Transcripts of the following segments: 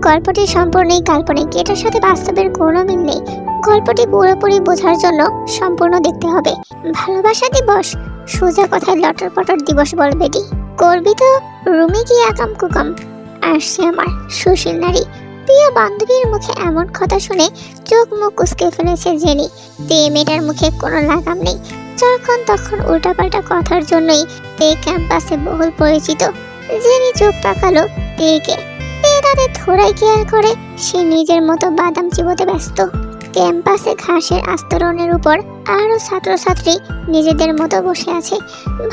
গল্পটি সম্পূর্ণই কাল্পনিক, এটার সাথে বাস্তবের কোনো মিল নেই। গল্পটি পুরোপুরি বোঝার জন্য সম্পূর্ণ দেখতে হবে। ভালোবাসা দিবস, সোজা কথায় লটর পটর দিবস বলবেটি। করবি তো রুমে গিয়ে আকাম কুকাম। আসছে আমার সুশীল নারী। প্রিয় বান্ধবীর মুখে এমন কথা শুনে চোখ মুখ কুঁচকে ফেলেছে জেনি। তে মেয়েটার মুখে কোনো লাগাম নেই। যখন তখন উল্টাপাল্টা কথার জন্যই তে ক্যাম্পাসে বহুল পরিচিত। জেনি চোখ তাকালো তেকে। তে তাদের থোড়াই কেয়ার করে, সে নিজের মতো বাদাম চিবোতে ব্যস্ত। ক্যাম্পাসে ঘাসের আস্তরণের উপর আরো ছাত্রছাত্রী নিজেদের মতো বসে আছে।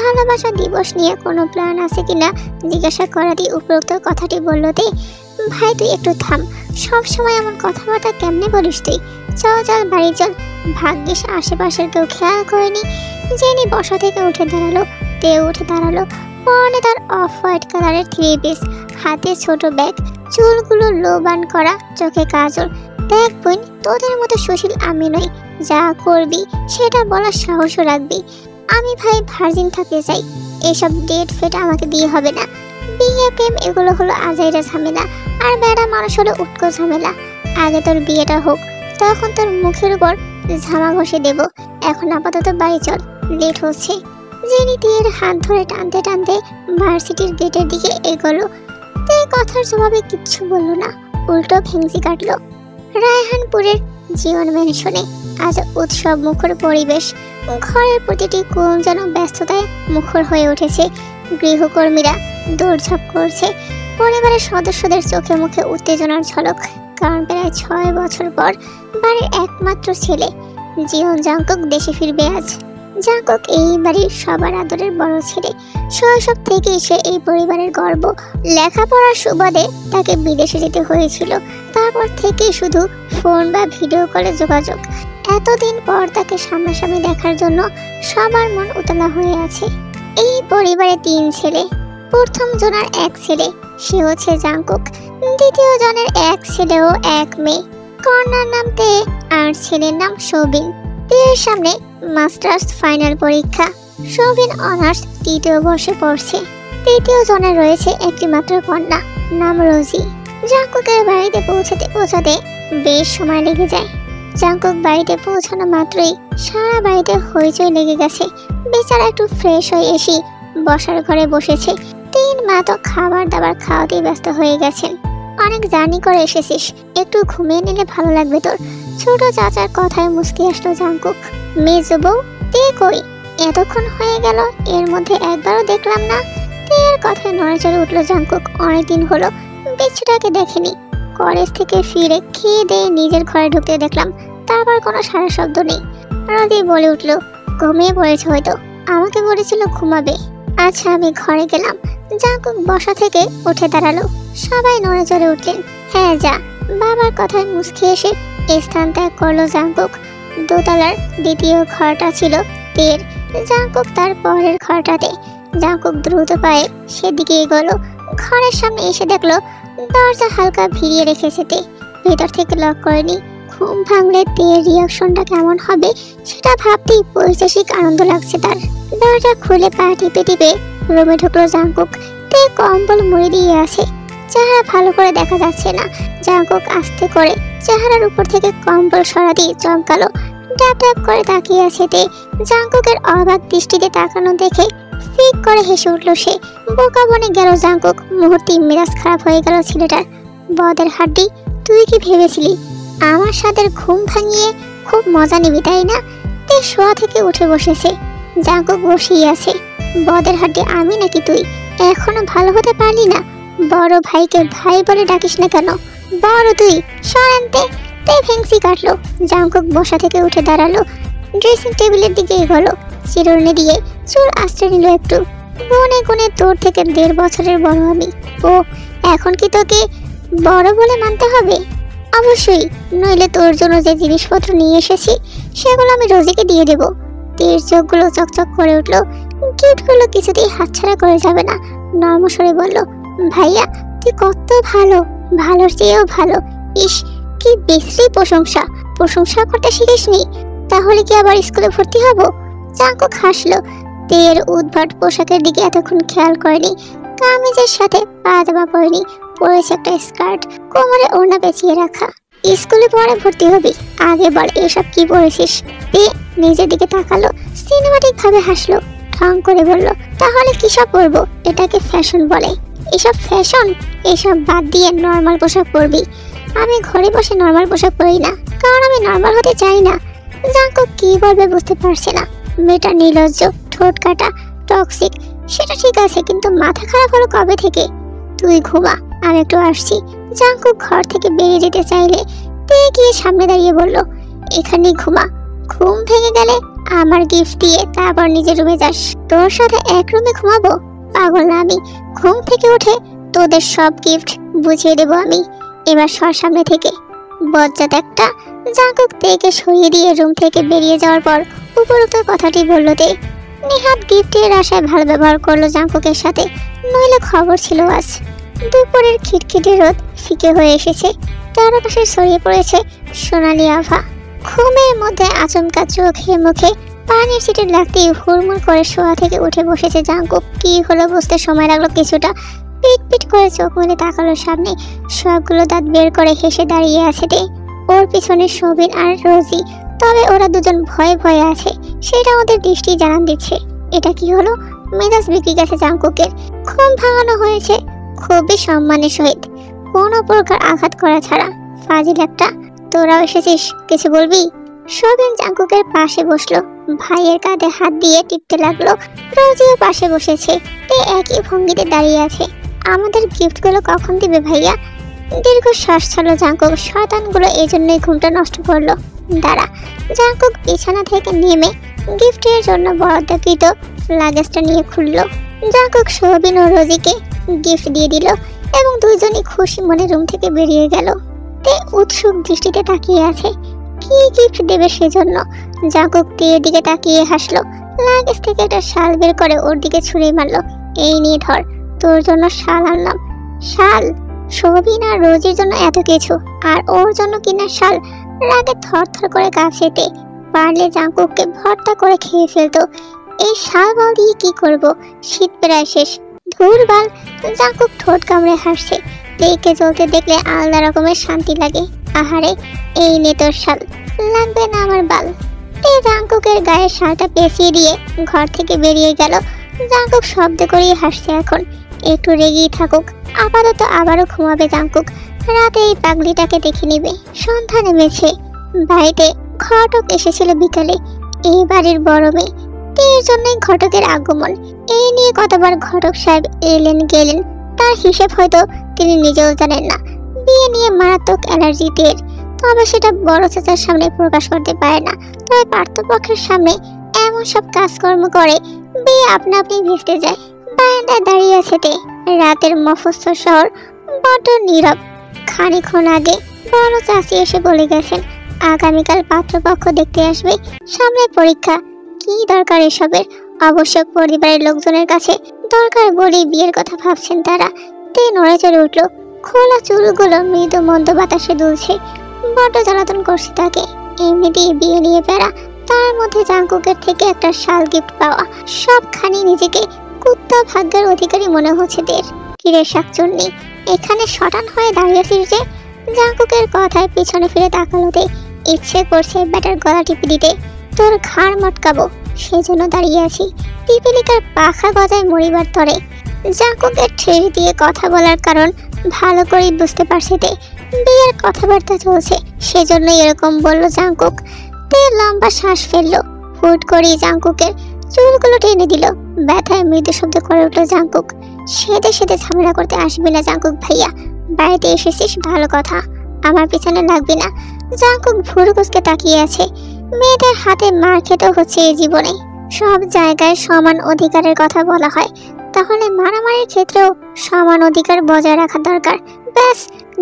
ভালোবাসা দিবস নিয়ে কোনো প্ল্যান আছে কিনা জিজ্ঞাসা করাতেই উপরোক্ত কথাটি বলল তে। ভাই তুই একটু থাম, সব সময় এমন কথাবার্তা কেমনে বলিস তুই? চল চল বাড়ি চল। ভাগ্যিস আশেপাশের কেউ খেয়াল করেনি। জেনি বসা থেকে উঠে দাঁড়ালো। তে উঠে দাঁড়ালো। পরনে তার অফ হোয়াইট কালারের 3 পিস, হাতে ছোট ব্যাগ, চুলগুলো লো বান করা, চোখে কাজল। দেখ বোন, তোদের মতো সুশীল আমি নই। যা করবি সেটা বলার সাহসও রাখবি। আমি ভাই ভার্জিন থাকতে চাই। এসব ডেট ফেট আমাকে দিয়ে হবে না। বিয়ে প্রেম এগুলো হলো আজাইরা ঝামেলা, আর বেড়া মানুষ হলো উটকো ঝামেলা। আগে তোর বিয়েটা হোক, তখন তোর মুখের উপর ঝামা ঘষে দেব। এখন আপাতত বাড়ি চল, লেট হচ্ছে। জেনি তীর হাত ধরে টানতে টানতে ভার্সিটির গেটের দিকে এগোলো। তে কথার জবাবে কিচ্ছু বলল না, উল্টো ভেংসি কাটলো। রায়হানপুরের জীবন ম্যানশনে আজ উৎসব মুখর পরিবেশ। ঘরের প্রতিটি কোণ যেন ব্যস্ততায় মুখর হয়ে উঠেছে। গৃহকর্মীরা দৌড়ঝাঁপ করছে। পরিবারের সদস্যদের চোখে মুখে উত্তেজনার ঝলক, কারণ প্রায় 6 বছর পর বাড়ির একমাত্র ছেলে জিওন জাংকুক দেশে ফিরবে আজ। জাংকুক এই বাড়ির সবার আদরের বড় ছেলে। শৈশব থেকেই সে এই পরিবারের গর্ব। লেখাপড়ার সুবাদে তাকে বিদেশে যেতে হয়েছিল। তারপর থেকে শুধু ফোন বা ভিডিও কলে যোগাযোগ। এতদিন পর তাকে সামনাসামনি দেখার জন্য সবার মন উতলা হয়ে আছে। এই পরিবারে 3 ছেলে। প্রথম জনের 1 ছেলে, সে হচ্ছে জাংকুক। দ্বিতীয় জনের 1 ছেলে ও 1 মেয়ে। কন্যার নাম তে আর ছেলের নাম শোবিন। তের সামনে মাস্টার্স ফাইনাল পরীক্ষা। শোবিন অনার্স 3য় বর্ষে পড়ছে। তৃতীয় জনের রয়েছে একটি মাত্র কন্যা, নাম রোজি। জাংকুকের বাড়িতে পৌঁছাতে বেশ সময় লেগে যায়। জাংকুক বাড়িতে পৌঁছানো মাত্রই সারা বাড়িতে হইচই লেগে গেছে। বেচারা একটু ফ্রেশ হয়ে এসে বসার ঘরে বসেছে। 3 মা তো খাবার দাবার খাওয়াতেই ব্যস্ত হয়ে গেছেন। অনেক জার্নি করে এসেছিস, একটু ঘুমিয়ে নিলে ভালো লাগবে তোর। ছোট চাচার কথায় মুচকি আসলো জাংকুক। মেজো বউ তে কই? এতক্ষণ হয়ে গেল, এর মধ্যে একবারও দেখলাম না। তের কথায় নড়েচড়ে উঠলো জাংকুক। অনেকদিন হলো বিচ্ছুটাকে দেখেনি। কলেজ থেকে ফিরে খেয়ে দিয়ে নিজের ঘরে ঢুকতে দেখলাম, তারপর কোনো সারা শব্দ নেই। রোজি বলে উঠলো, ঘুমিয়ে পড়েছে হয়তো, আমাকে বলেছিল ঘুমাবে। আচ্ছা আমি ঘরে গেলাম। জাংকুক বসা থেকে উঠে দাঁড়ালো। সবাই নড়েচড়ে উঠলেন। হ্যাঁ যা। বাবার কথায় মুচকি এসে স্থান ত্যাগ করলো জাংকুক। দোতলার দ্বিতীয় ঘরটা ছিল তের। জাংকুক তার পরের ঘরটাতে। জাংকুক দ্রুত পায়ে সেদিকে এগোলো। ঘরের সামনে এসে দেখলো দরজা হালকা ভিড়িয়ে রেখেছে তে। ভেতর থেকে লক করেনি। ঘুম ভাঙলে তের রিয়াকশনটা কেমন হবে সেটা ভাবতেই পৈশাসিক আনন্দ লাগছে তার। দরজা খুলে পা টিপে টিপে রুমে ঢুকলো জাংকুক। তে কম্বল মুড়ি দিয়ে আছে, চেহারা ভালো করে দেখা যাচ্ছে না। জাংকুক আস্তে করে চেহারার উপর থেকে কম্বল সরাতেই চমকালো। ড্যাপ ড্যাপ করে তাকিয়ে আছে তে। জাংকুকের অবাক দৃষ্টিতে তাকানো দেখে ফিক করে হেসে উঠল সে। বোকা বনে গেল জাংকুক। মুহূর্তেই মেজাজ খারাপ হয়ে গেল ছেলেটার। বদের হাড্ডি, তুই কি ভেবেছিলি আমার সাথে ঘুম ভাঙিয়ে খুব মজা নিবি তাই না? তে শোয়া থেকে উঠে বসেছে। জাংকুক বসেই আছে। বদের হাড্ডি আমি নাকি তুই? এখনো ভালো হতে পারলি না? বড় ভাইকে ভাই বলে ডাকিস না কেন? বড় তুই, সরান্তে। তে ভেংসি কাটলো। জাংকুক বসা থেকে উঠে দাঁড়ালো। ড্রেসিং টেবিলের দিকে এগোলো। চিরুনি দিয়ে চুল আশ্রয় নিল একটু। গুনে গুনে তোর থেকে 1.5 বছরের বড় আমি। ও এখন কি তোকে বড় বলে মানতে হবে? অবশ্যই, নইলে তোর জন্য যে জিনিসপত্র নিয়ে এসেছি সেগুলো আমি রোজিকে দিয়ে দেবো। তের চোখগুলো চকচক করে উঠলো। গিফটগুলো কিছুতেই হাতছাড়া করে যাবে না। নর্মস্বরে বলল, ভাইয়া তুই কত ভালো, ভালোর চেয়েও ভালো। ইস কি বিশ্রী প্রশংসা। প্রশংসা করতে শিখিসনি? তাহলে কি আবার স্কুলে ভর্তি হব? জাংকুক হাসলো। তের উদ্ভট পোশাকের দিকে এতক্ষণ খেয়াল করেনি। কামিজের সাথে পাজামা পরেনি। পরেছে একটা স্কার্ট, কোমরে ওড়না পেঁচিয়ে রাখা। স্কুলে পড়ে ভর্তি হবি, আগে বল এসব কি পরেছিস? তে নিজের দিকে তাকালো, সিনেমাটিক ভাবে হাসলো, ঢং করে বলল, তাহলে কিসব পরবো? এটাকে ফ্যাশন বলে। এসব ফ্যাশন? এসব বাদ দিয়ে নর্মাল পোশাক পরবি। আমি ঘরে বসে নর্মাল পোশাক পরি না, কারণ আমি নর্মাল হতে চাই না। জাঙ্কুক কি বলবে বুঝতে পারছে না। মেয়েটা নির্লজ্জ, ঠোঁট কাটা, টক্সিক, সেটা ঠিক আছে, কিন্তু মাথা খারাপ হলো কবে থেকে? তুই ঘুমা, আমি একটু আসছি। জাঙ্কুক ঘর থেকে বেরিয়ে যেতে চাইলে তে গিয়ে সামনে দাঁড়িয়ে বলল, এখানেই ঘুমা। ঘুম ভেঙে গেলে আমার গিফট দিয়ে তারপর নিজের রুমে যাস। তোর সাথে এক রুমে ঘুমাবো? পাগল না আমি। ঘুম থেকে উঠে তোদের সব গিফট বুঝিয়ে দেবো আমি। এবার সর সামনে থেকে, বজ্জাত একটা। জাঙ্কুক তেকে সরিয়ে দিয়ে রুম থেকে বেরিয়ে যাওয়ার পর উপরোক্ত কথাটি বলল তে। নিহাত গিফটের আশায় ভালো ব্যবহার করলো জাঙ্কুকের সাথে, নইলে খবর ছিল আজ। দুপুরের খিটখিটে রোদ ফিকে হয়ে এসেছে, চারপাশে ছড়িয়ে পড়েছে সোনালি আভা। ঘুমের মধ্যে আচমকা চোখে মুখে পানির ছিটে লাগতেই হুড়মুড় করে শোয়া থেকে উঠে বসেছে জাঙ্কুক। কি হলো বুঝতে সময় লাগলো কিছুটা। পিট পিট করে চোখ মেলে তাকালো সামনে, সবগুলো দাঁত বের করে হেসে দাঁড়িয়ে আছে তে। ওর পিছনে সবিন আর রোজি, তবে ওরা দুজন ভয়ে ভয়ে আছে, সেটা ওদের দৃষ্টি জানান দিচ্ছে। এটা কি হলো? মেজাজ বিক্রি গেছে জাঙ্কুকের। ঘুম ভাঙানো হয়েছে খুবই সম্মানের সহিত, কোনো প্রকার আঘাত করা ছাড়া। ফাজিল একটা। তোরাও এসেছিস, কিছু বলবি? সবিন জাঙ্কুকের পাশে বসলো, ভাইয়ের কাঁধে হাত দিয়ে টিপতে লাগলো। রোজিও পাশে বসেছে, তে একই ভঙ্গিতে দাঁড়িয়ে আছে। আমাদের গিফটগুলো কখন দিবে ভাইয়া? দীর্ঘ শ্বাস ছাড়লো জাঙ্কুক। শয়তানগুলো এই জন্যই ঘুমটা নষ্ট করলো। দাঁড়া। জাঙ্কুক বিছানা থেকে নেমে গিফটের জন্য বরাদ্দকৃত লাগেজটা নিয়ে খুললো। জাঙ্কুক সবিন ও রোজিকে গিফট দিয়ে দিল এবং দুইজনই খুশি মনে রুম থেকে বেরিয়ে গেল। তে উৎসুক দৃষ্টিতে তাকিয়ে আছে, কি গিফট দেবে সেজন্য। জাঙ্কুক তের দিকে তাকিয়ে হাসলো, লাগেজ থেকে একটা শাল বের করে ওর দিকে ছুঁড়ে মারলো। এই নিয়ে ধর, তোর জন্য শাল আনলাম। শাল? সবিন আর রোজির জন্য এত কিছু, আর ওর জন্য কিনা শাল? রাগে থর থর করে কাঁপছে তে। পারলে জাঙ্কুককে ভর্তা করে খেয়ে ফেলতো। এই শাল বল দিয়ে কি করব? শীত প্রায় শেষ। ধুর বাল। জাঙ্কুক ঠোঁট কামড়ে হাসছে। তেকে চলতে দেখলে আলাদা রকমের শান্তি লাগে। আহারে, এই নে তোর শাল, লাগবে না আমার বাল। তে জাঙ্কুকের গায়ে শালটা পেঁচিয়ে দিয়ে ঘর থেকে বেরিয়ে গেল। জাঙ্কুক শব্দ করেই হাসছে এখন। একটু রেগেই থাকুক, আপাতত আবারও ঘুমাবে জাঙ্কুক। রাতে এই পাগলিটাকে দেখে নিবে। সন্ধ্যা নেমেছে। বাড়িতে ঘটক এসেছিল বিকালে, এই বাড়ির বড় মেয়ে। এর জন্যই ঘটকের আগমন। এই নিয়ে কতবার ঘটক সাহেব এলেন গেলেন, তার হিসেব হয়তো তিনি নিজেও জানেন না। বিয়ে নিয়ে মারাত্মক অ্যালার্জি দের, তবে সেটা বড় চাচার সামনে প্রকাশ করতে পারে না। তবে পার্থপক্ষের সামনে এমন সব কাজকর্ম করে বিয়ে আপনা আপনি ভেস্তে যায়। বারান্দায় দাঁড়িয়ে আছে তে। রাতের মফস্বল শহর বড্ড নীরব। খানিকক্ষণ আগে বড় চাচি এসে বলে গেছেন আগামীকাল পাত্রপক্ষ দেখতে আসবে। সামনে পরীক্ষা, কি দরকার এসবের? অবশ্য পরিবারের লোকজনের কাছে দরকার বলেই বিয়ের কথা ভাবছেন তারা। তে নড়ে চড়ে উঠলো। খোলা চুলগুলো মৃদু মন্দ বাতাসে দুলছে। বড্ড জ্বালাতন করছে তাকে। এমনিতেই বিয়ে নিয়ে বেড়া, তার মধ্যে জাঙ্কুকের থেকে একটা শাল গিফট পাওয়া, সবখানি নিজেকে কুত্তা ভাগ্যের অধিকারী মনে হচ্ছে দের। কিরে শাকচুন্নি, এখানে শটান হয়ে দাঁড়িয়েছিস যে? জাঙ্কুকের কথায় পিছনে ফিরে তাকালো তে। ইচ্ছে করছে ব্যাটার গলা টিপে দিতে। তোর ঘাড় মটকাবো, সেজন্য দাঁড়িয়ে আছি। পিপিলিকার পাখা গজায় মরিবার তরে। জাঙ্কুকের ঠেস দিয়ে কথা বলার কারণ ভালো করেই বুঝতে পারছে তে। বিয়ের কথাবার্তা চলছে, সেজন্যই এরকম বললো জাঙ্কুক। তে লম্বা শ্বাস ফেললো। হুট করেই জাঙ্কুকের চুলগুলো টেনে দিল। ব্যথায় মৃদু শব্দ করে উঠলো জাঙ্কুক। সেদে সেদে ঝামেলা করতে আসবি না জাঙ্কুক ভাইয়া। বাড়িতে এসেছিস ভালো কথা, আমার পিছনে লাগবি না। জাঙ্কুক ভুরু কুঁচকে তাকিয়ে আছে। মেয়েদের হাতে মার খেতেও হচ্ছে এই জীবনে। সব জায়গায় সমান অধিকারের কথা বলা হয়, তাহলে মারামারির ক্ষেত্রেও সমান অধিকার বজায় রাখা দরকার। ব্যাস।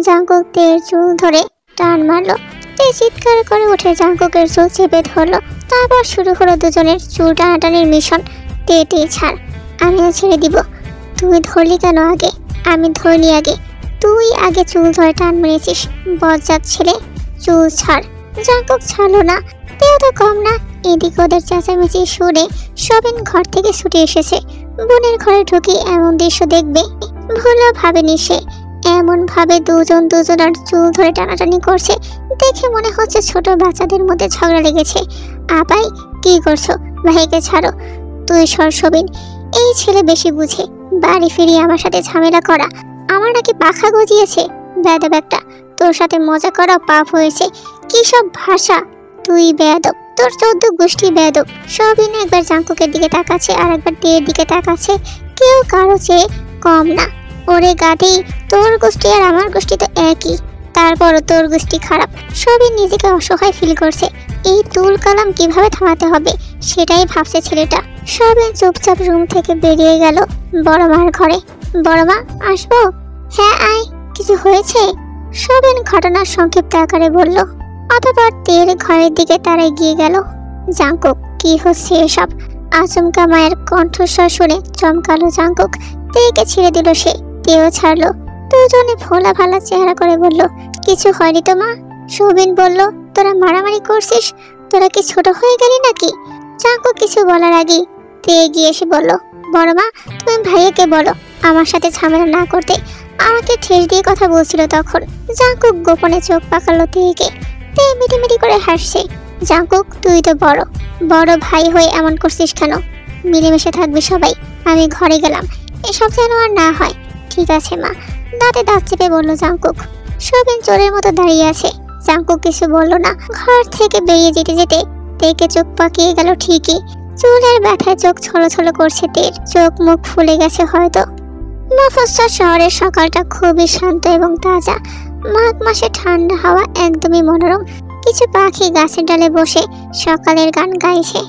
জাঙ্কুক তের চুল ধরে টান মারলো। তে চিৎকার করে উঠে জাঙ্কুকের চুল চেপে ধরলো। তারপর শুরু হলো দুজনের চুল টানাটানির মিশন। তে ছাড়, আমিও ছেড়ে দিব। তুই ধরলি কেন আগে? আমি ধরলি আগে। তুই আগে চুল ধরে টান মেরেছিস, বজ্জাত ছেলে। চুল ছাড়। জাঙ্কুক ছাড়লো না। তেও তো কম না। এদিকে ওদের চেঁচামেচি শুনে সবিন ঘর থেকে ছুটে এসেছে। বোনের ঘরে ঢুকি এমন দৃশ্য দেখবে ভুলেও ভাবেনি সে। এমন ভাবে দুজন দুজনের চুল ধরে টানাটানি করছে, দেখে মনে হচ্ছে ছোট বাচ্চাদের মধ্যে ঝগড়া লেগেছে। আপাই, কি করছো? ভাইকে ছাড়ো। তুই সর সবিন, এই ছেলে বেশি বুঝে, বাড়ি ফিরিয়ে আমার সাথে ঝামেলা করা। আমার নাকি পাখা গজিয়েছে? বেয়াদব একটা, তোর সাথে মজা করা পাপ হয়েছে। কি সব ভাষা! তুই বেয়াদব, তোর 14 গোষ্ঠী বেয়াদব। সবিন একবার জাঙ্কুকের দিকে তাকাচ্ছে আর একবার টের দিকে তাকাচ্ছে। কেউ কারো চেয়ে কম না। ওরে গাধি, তোর গোষ্ঠী আর আমার গোষ্ঠী তো একই, তারপরও তোর গোষ্ঠী খারাপ। সবিন নিজেকে অসহায় ফিল করছে। এই তুল কালাম কিভাবে থামাতে হবে সেটাই ভাবছে ছেলেটা। সবিন চুপচাপ রুম থেকে বেরিয়ে গেল বড় মার ঘরে। বড় মা, আসবো? হ্যাঁ আয়। কিছু হয়েছে? সবিন ঘটনার সংক্ষিপ্ত আকারে বলল। অতঃপর তের ঘরের দিকে তারা এগিয়ে গেল। জাঙ্কুক, কি হচ্ছে এসব? আচমকা মায়ের কণ্ঠস্বর শুনে চমকালো জাঙ্কুক। তেকে ছেড়ে দিল সে, তেও ছাড়লো। দুজনে ভোলা ভালা চেহারা করে বলল, কিছু হয়নি তো মা? সবিন বলল, তোরা মারামারি করছিস? তোরা কি ছোট হয়ে গেলি নাকি? জাঙ্কুক কিছু বলার আগেই তে এগিয়ে এসে বলল, বড় মা, তুমি ভাইয়াকে বলো আমার সাথে ঝামেলা না করতে। আমাকে ঠেস দিয়ে কথা বলছিল তখন। জাঙ্কুক গোপনে চোখ পাকালো তেকে। তে মিটিমিটি করে হাসছে। জাঙ্কুক, তুই তো বড় ভাই হয়ে এমন করছিস কেন? মিলেমিশে থাকবি সবাই। আমি ঘরে গেলাম, এসব যেন আর না হয়। ঠিক আছে মা, দাঁতে দাঁত চেপে বলল জাঙ্কুক। সবিন চোরের মতো দাঁড়িয়ে আছে। জাঙ্কুক কিছু বলল না। ঘর থেকে বেরিয়ে যেতে যেতে তেকে চোখ পাকিয়ে গেল ঠিকই। চুলের ব্যথায় চোখ ছলছল করছে তের, চোখ মুখ ফুলে গেছে হয়তো। মফস্বল শহরের সকালটা খুবই শান্ত এবং তাজা। মাঘ মাসে ঠান্ডা হাওয়া একদমই মনোরম। কিছু পাখি গাছের ডালে বসে সকালের গান গাইছে।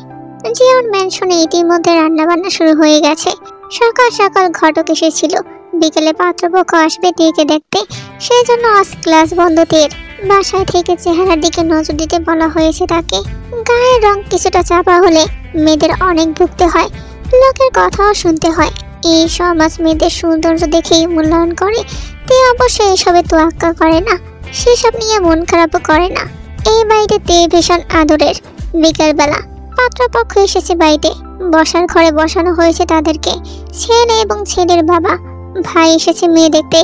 জিয়ন ম্যানশনে ইতিমধ্যে রান্না বান্না শুরু হয়ে গেছে। সকাল সকাল ঘটক এসেছিল। বিকেলে পাত্রপক্ষ আসবে তেকে দেখতে, সেই জন্য আজ ক্লাস বন্ধ তের। বাসায় থেকে চেহারার দিকে নজর দিতে বলা হয়েছে তাকে। গায়ের রং কিছুটা চাপা হলে মেয়েদের অনেক ভুগতে হয়, লোকের কথাও শুনতে হয়। এই সমাজ মেয়েদের সৌন্দর্য দেখেই মূল্যায়ন করে। তে অবশ্য এসবে তোয়াক্কা করে না, সেসব নিয়ে মন খারাপও করে না। এই বাড়িতে তে ভীষণ আদরের। বিকেলবেলা পাত্রপক্ষ এসেছে বাড়িতে। বসার ঘরে বসানো হয়েছে তাদেরকে। ছেলে এবং ছেলের বাবা, ভাই এসেছে মেয়ে দেখতে।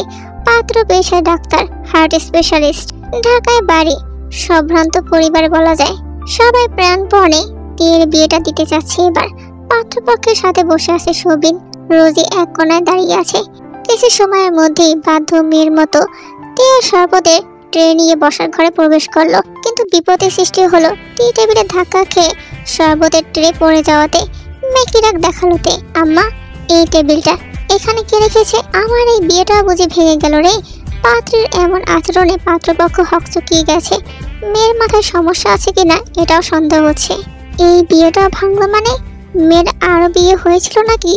পাত্র পেশায় ডাক্তার, হার্ট স্পেশালিস্ট। ঢাকায় বাড়ি, সম্ভ্রান্ত পরিবার বলা যায়। সবাই প্রাণপণে তের বিয়েটা দিতে চাচ্ছে এবার। পাত্রপক্ষের সাথে বসে আছে সবিন। রোজি এক কোণায় দাঁড়িয়ে আছে। কিছু সময়ের মধ্যেই বাধ্য মেয়ের মতো তে সর্বদে ট্রে নিয়ে বসার ঘরে প্রবেশ করলো। কিন্তু বিপদের সৃষ্টি হলো। টি টেবিলে ধাক্কা খেয়ে শরবতের ট্রে পড়ে যাওয়াতে মেকি রাগ দেখালো তে। আম্মা, এই টেবিলটা এখানে কে রেখেছে? আমার এই বিয়েটাও বুঝি ভেঙে গেল রে। পাত্রের এমন আচরণে পাত্রপক্ষ হকচকিয়ে গেছে। মেয়ের মাথায় সমস্যা আছে কিনা এটাও সন্দেহ হচ্ছে। এই বিয়েটা ভাঙলো মানে মেয়ের আরো বিয়ে হয়েছিল নাকি?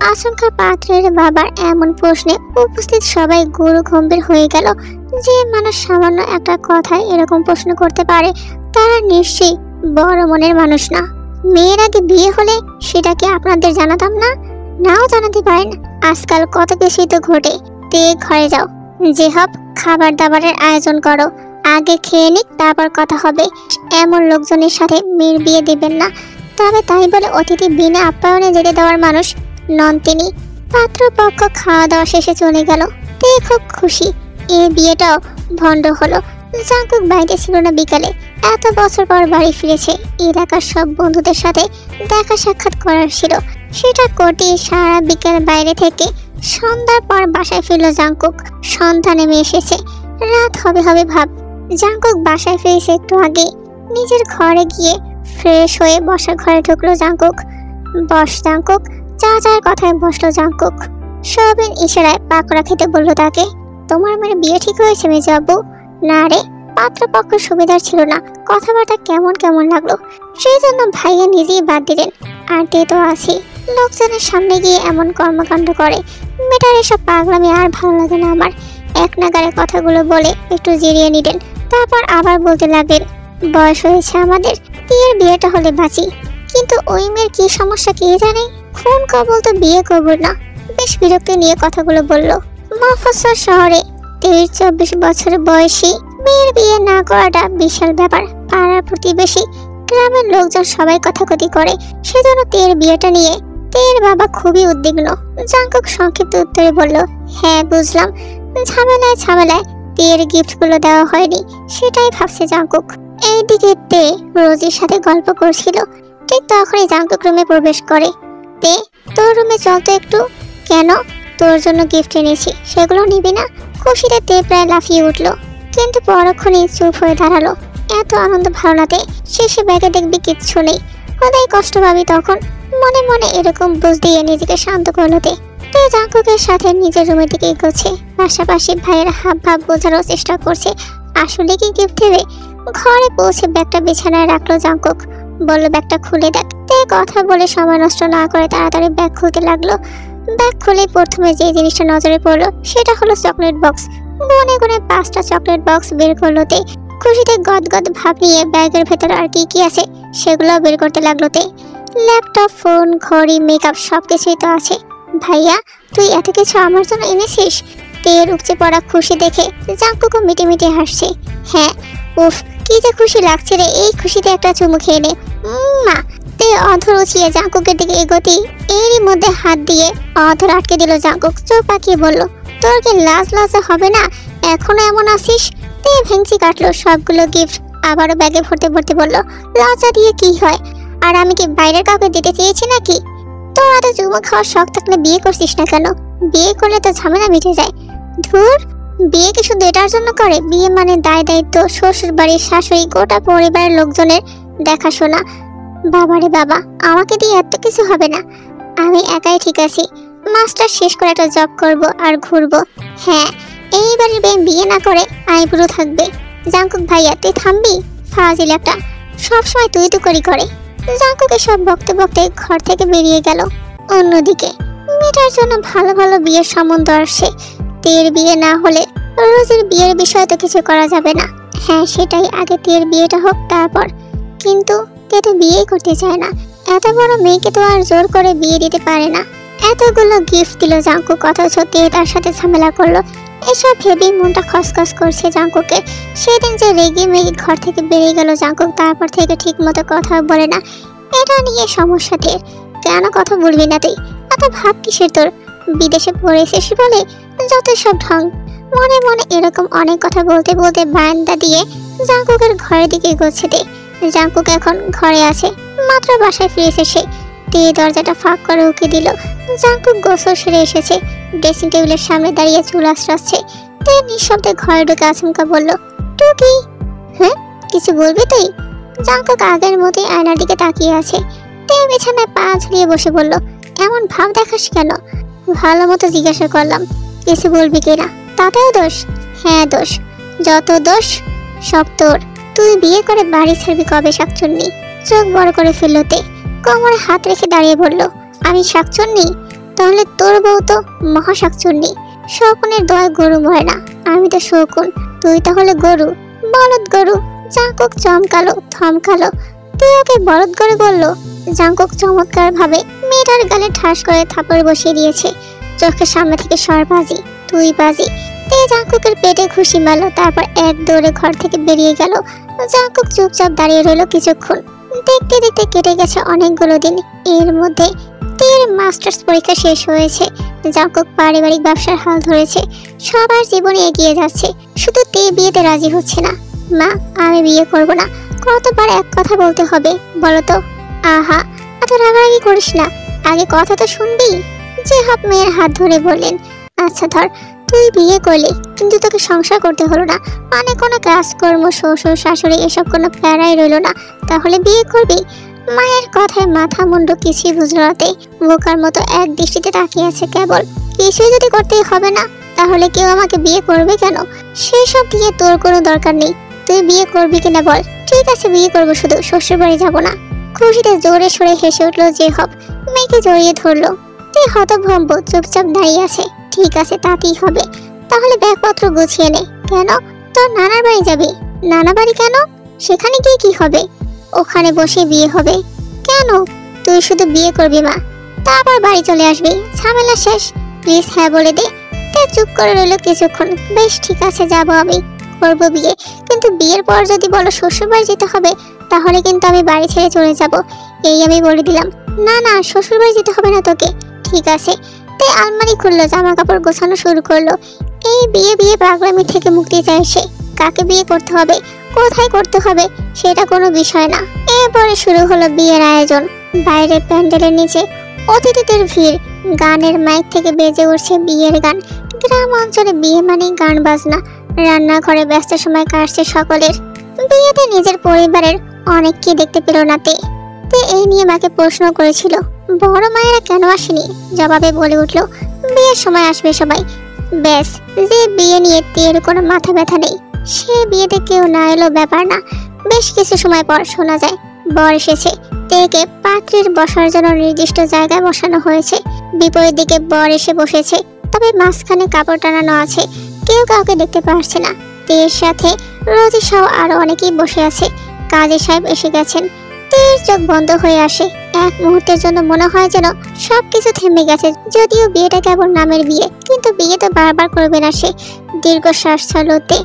আচমকা পাত্রের বাবার এমন প্রশ্নে উপস্থিত সবাই গুরু গম্ভীর হয়ে গেল। যে মানুষ সামান্য একটা কথায় এরকম প্রশ্ন করতে পারে তারা নিশ্চয়ই বড় মনের মানুষ না। মেয়ের আগে বিয়ে হলে সেটা কি আপনাদের জানাতাম না? নাও জানাতে পারেন। আজকাল কত কিছুই তো ঘটে। তে ঘরে যাও, যে হব খাবার দাবারের আয়োজন করো। আগে খেয়ে নিক, তারপর কথা হবে। এমন লোকজনের সাথে মেয়ের বিয়ে দেবেন না। তবে তাই বলে অতিথি বিনা আপ্যায়নে যেতে দেওয়ার মানুষ নন তিনি। পাত্রপক্ষ খাওয়া দাওয়া শেষে চলে গেল। তে খুব খুশি। এই বিয়েটাও ভণ্ড হলো। জাঙ্কুক বাড়িতে ছিল না বিকালে। এত বছর পর বাড়ি ফিরেছে। এলাকার সব বন্ধুদের সাথে দেখা সাক্ষাৎ করার ছিল, সেটা কোটি সারা বিকেল বাইরে থেকে সন্ধ্যার পর বাসায় ফিরল জাঙ্কুক। সন্ধ্যা নেমে এসেছে, রাত হবে হবে ভাব। জাঙ্কুক বাসায় ফিরেছে একটু আগে। নিজের ঘরে গিয়ে ফ্রেশ হয়ে বসার ঘরে ঢুকলো জাঙ্কুক। বস জাঙ্কুক। চাচার কথায় বসলো জাঙ্কুক। সবিন ইশারায় পাকোড়া খেতে বলল তাকে। তোমার মেয়ের বিয়ে ঠিক হয়েছে মেজো আব্বু? না রে, পাত্রপক্ষ সুবিধার ছিল না। কথাবার্তা কেমন কেমন লাগলো, সেই জন্য ভাইয়া নিজেই বাদ দিলেন। আর তে তো আছি। লোকজনের সামনে গিয়ে এমন কর্মকাণ্ড করে। মেয়েটার এসব পাগলামি আর ভালো লাগে না আমার। এক নাগারে কথাগুলো বলে একটু জিরিয়ে নিলেন, তারপর আবার বলতে লাগলেন, বয়স হয়েছে আমাদের, বিয়ের বিয়েটা হলে বাঁচি। কিন্তু ওই মেয়ের কি সমস্যা কে জানে? খুন কবল তো বিয়ে কবল না। বেশ বিরক্তি নিয়ে কথাগুলো বলল। মফস্বল শহরে 23-24 বছর বয়সী মেয়ের বিয়ে না করাটা বিশাল ব্যাপার। পাড়ার প্রতিবেশী, গ্রামের লোকজন সবাই কথাকথি করে। সেজন্য তের বিয়েটা নিয়ে তের বাবা খুবই উদ্বিগ্ন। জাঙ্কুক সংক্ষিপ্ত উত্তরে বলল, হ্যাঁ বুঝলাম, ঝামেলায় ঝামেলায় তের গিফটগুলো দেওয়া হয়নি, সেটাই ভাবছে জাঙ্কুক। এইদিকে তে রোজির সাথে গল্প করছিল, ঠিক তখনই জাঙ্কুক রুমে প্রবেশ করে। তে, তোর রুমে চল তো একটু। কেন? তোর জন্য গিফট এনেছি, সেগুলো নিবি না? খুশিতে তে প্রায় লাফিয়ে উঠলো, কিন্তু পরক্ষণেই চুপ হয়ে দাঁড়ালো। এত আনন্দ ভালো না তে, শেষে ব্যাগে দেখবি কিচ্ছু নেই, হলেই কষ্ট পাবি তখন। মনে মনে এরকম বুঝ দিয়ে নিজেকে শান্ত করলো তে। জাঙ্কুকের সাথে নিজের রুমের দিকে এগোচ্ছে, পাশাপাশি ভাইয়ের হাব ভাব বোঝানোর চেষ্টা করছে আসলে কি গিফট দেবে। ঘরে পৌঁছে ব্যাগটা বিছানায় রাখলো জাঙ্কুক, বলল ব্যাগটা খুলে দেখ। তে কথা বলে সময় নষ্ট না করে তাড়াতাড়ি ব্যাগ খুলতে লাগলো। ব্যাগ খুলে প্রথমে যে জিনিসটা নজরে পড়লো সেটা হলো চকলেট বক্স। গুনে গুনে 5টা চকলেট বক্স বের করলো তে। খুশিতে গদগদ ভাব নিয়ে ব্যাগের ভেতর আর কি কি আছে সেগুলো বের করতে লাগলো তে। ল্যাপটপ, ফোন, ঘড়ি, মেকআপ সবকিছুই তো আছে। ভাইয়া, তুই এত কিছু আমার জন্য এনেছিস? তের উপচে পড়া খুশি দেখে জাঙ্কুকও মিটি মিটি হাসছে। হ্যাঁ, উফ কি যে খুশি লাগছে রে, এই খুশিতে একটা চুমু খেয়ে নে। মা। তে অধর উঁচিয়ে জাঙ্কুকের দিকে এগোতেই এরই মধ্যে হাত দিয়ে অধর আটকে দিল জাঙ্কুক। চোখ পাকিয়ে বলল, তোর কি লাজ লজ্জা হবে না? এখনো এমন আসিস? তে ভেঙচি কাটলো সবগুলো গিফট, আবারও ব্যাগে ভরতে ভরতে বলল, লজ্জা দিয়ে কি হয়? আর আমি কি বাইরের কাউকে দিতে চেয়েছি নাকি? তোর এত চুমু খাওয়ার শখ থাকলে বিয়ে করছিস না কেন? বিয়ে করলে তো ঝামেলা মিটে যায়। ধুর, বিয়ে কি শুধু এটার জন্য করে? বিয়ে মানে দায় দায়িত্ব, শ্বশুর বাড়ির শাশুড়ি, গোটা পরিবারের লোকজনের দেখাশোনা। বাবারে বাবা, আমাকে দিয়ে এত কিছু হবে না, আমি একাই ঠিক আছি। মাস্টার শেষ করে একটা জব করব আর ঘুরবো। হ্যাঁ, এইবারের বিয়ে না করে আইবুড়ো থাকবে। জাঙ্কুক ভাইয়া, তুই থামবি? ফাজিল একটা, সবসময় তুই তো করে। জাঙ্কুক এসব বকতে বকতে ঘর থেকে বেরিয়ে গেল। অন্যদিকে মেয়েটার জন্য ভালো ভালো বিয়ের সম্বন্ধ আসছে। তের বিয়ে না হলে রোজের বিয়ের বিষয়ে তো কিছু করা যাবে না। হ্যাঁ সেটাই, আগে তের বিয়েটা হোক তারপর। কিন্তু তে তো বিয়ে করতে চায় না, এত বড় মেয়েকে তো আর জোর করে বিয়ে দিতে পারে না। এতগুলো গিফট দিল জাঙ্কুক, অথচ তে তার সাথে ঝামেলা করলো। এসব ভেবেই মনটা খসখস করছে জাঙ্কুকের। সেদিন যে রেগে মেগে ঘর থেকে বেরিয়ে গেল জাঙ্কুক, তারপর থেকে ঠিক মতো কথা বলে না। এটা নিয়ে সমস্যা তে। কেন কথা বলবি না তুই? এত ভাব কিসের তোর? বিদেশে পড়েছিস বলে যত সব ঢং। মনে মনে এরকম অনেক কথা বলতে বলতে বারান্দা দিয়ে জাঙ্কুকের ঘরের দিকে এগোচ্ছে তে। জাঙ্কুক এখন ঘরে আছে, মাত্র বাসায় ফিরেছে সে। তে দরজাটা ফাঁক করে উকি দিল। জাঙ্কুক গোসল সেরে এসেছে, ড্রেসিং টেবিলের সামনে দাঁড়িয়ে চুল আঁচড়াচ্ছে। তে নিঃশব্দে ঘরে ঢুকে আচমকা বলল, টুকি। হ্যাঁ, কিছু বলবি তুই? জাঙ্কুক আগের মতোই আয়নার দিকে তাকিয়ে আছে। তে বিছানায় পা ঝুলিয়ে বসে বলল, এমন ভাব দেখাস কেন? ভালো মতো জিজ্ঞাসা করলাম, কিছু বলবি কিনা। তাতেও দোষ? হ্যাঁ দোষ, যত দোষ সব তোর। তুই বিয়ে করে বাড়ি ছাড়বি কবে শাকচুন্নি? চোখ বড় করে ফেললো তে। কোমরে হাত রেখে দাঁড়িয়ে বলল, আমি শাকচুন্নি? তাহলে তোর বউ তো মহা শাকচুন্নি। শকুনের দয় গরু মরে না, আমি তো শকুন, তুই তাহলে গরু, বলদ গরু। জাঙ্কুক চমকালো, থমকালো। তুই ওকে বলদ গরু বললো? জাঙ্কুক চমৎকার ভাবে মেয়েটার গালে ঠাস করে থাপড় বসিয়ে দিয়েছে। চোখের সামনে থেকে সর বাজি, তুই বাজি। তে জাঙ্কুকের পেটে খুশি মারলো, তারপর এক দৌড়ে ঘর থেকে বেরিয়ে গেল। জাঙ্কুক চুপচাপ দাঁড়িয়ে রইল কিছুক্ষণ। দেখতে দেখতে কেটে গেছে অনেকগুলো দিন। এর মধ্যে তের মাস্টার্স পরীক্ষা শেষ হয়েছে। জাঙ্কুক পারিবারিক ব্যবসার হাল ধরেছে, সবার জীবনে এগিয়ে যাচ্ছে। শুধু তে বিয়েতে রাজি হচ্ছে না। মা, আমি বিয়ে করব না। কতবার এক কথা বলতে হবে বলো তো? আহা, এত রাগারাগি করিস না, আগে কথা তো শুনবি। যে হব মেয়ের হাত ধরে বললেন, আচ্ছা ধর, তুই বিয়ে করলি কিন্তু তোকে সংসার করতে হলো না, মানে কোনো কাজকর্ম, শ্বশুর শাশুড়ি এসব কোনো প্যারাই রইল না, তাহলে বিয়ে করবি? মায়ের কথায় মাথা মুন্ডু কিছুই বুঝলো না। বোকার মতো এক দৃষ্টিতে তাকিয়ে আছে কেবল। কিছুই যদি করতেই হবে না, তাহলে কেউ আমাকে বিয়ে করবে কেন? সেসব দিয়ে তোর কোনো দরকার নেই। তুই বিয়ে করবি কিনা বল? ঠিক আছে, বিয়ে করবো, শুধু শ্বশুর বাড়ি যাবো না। খুশিতে জোরে সরে হেসে উঠলো যে হব, মেয়েকে জড়িয়ে ধরলো। তুই হতভম্ব, চুপচাপ দাঁড়িয়ে আছে। ঠিক আছে, তাতেই হবে। তাহলে ব্যাগপত্র গুছিয়ে নে। কেন? তোর নানার বাড়ি যাবি? নানা বাড়ি কেন? সেখানে গিয়ে কি হবে? ওখানে বসে বিয়ে হবে। কেন? তুই শুধু বিয়ে করবি মা, তারপর বাড়ি চলে আসবি, ঝামেলা শেষ। প্লিজ হ্যাঁ বলে দে। তে চুপ করে রইল কিছুক্ষণ। বেশ ঠিক আছে, যাবো, আমি করবো বিয়ে, কিন্তু বিয়ের পর যদি বলো শ্বশুর বাড়ি যেতে হবে, তাহলে কিন্তু আমি বাড়ি ছেড়ে চলে যাব, এই আমি বলে দিলাম। না না, শ্বশুর বাড়ি যেতে হবে না তোকে। ঠিক আছে। তে আলমারি খুললো, জামা কাপড় গোছানো শুরু করলো। এই বিয়ে বিয়ে পাগলামি থেকে মুক্তি চায় সে। কাকে বিয়ে করতে হবে, কোথায় করতে হবে সেটা কোনো বিষয় না। এরপরে শুরু হলো বিয়ের আয়োজন। বাইরে প্যান্ডেলের নিচে অতিথিদের ভিড়, গানের মাইক থেকে বেজে উঠছে বিয়ের গান। গ্রাম অঞ্চলে বিয়ে মানে গান বাজনা, রান্নাঘরে ব্যস্ত সময় কাটছে সকলের। বিয়েতে নিজের পরিবারের অনেককে দেখতে পেল না তে এই নিয়ে মাকে প্রশ্ন করেছিল, বড় মায়েরা কেন আসেনি? জবাবে বলে উঠলো, বিয়ের সময় আসবে সবাই। ব্যাস, যে বিয়ে নিয়ে তের কোনো মাথা ব্যথা নেই। সে বিয়েতে কেউ না এলো ব্যাপার না। বেশ কিছু সময় পর শোনা যায় বর এসেছে। তেকে পাত্রীর বসার জন্য নির্দিষ্ট জায়গায় বসানো হয়েছে। বিপরীত দিকে বর এসে বসেছে, তবে মাঝখানে কাপড় টানানো আছে। কেউ কাউকে দেখতে পারছে না। তের সাথে রোজি সহ আরো অনেকেই বসে আছে। কাজী সাহেব এসে গেছেন। তের চোখ বন্ধ হয়ে আসে। এক মুহূর্তের জন্য মনে হয় যেন সবকিছু থেমে গেছে। যদিও বিয়েটা কেবল নামের বিয়ে, কিন্তু বিয়ে তো বারবার করবে না সে। দীর্ঘশ্বাস ছাড়লো তে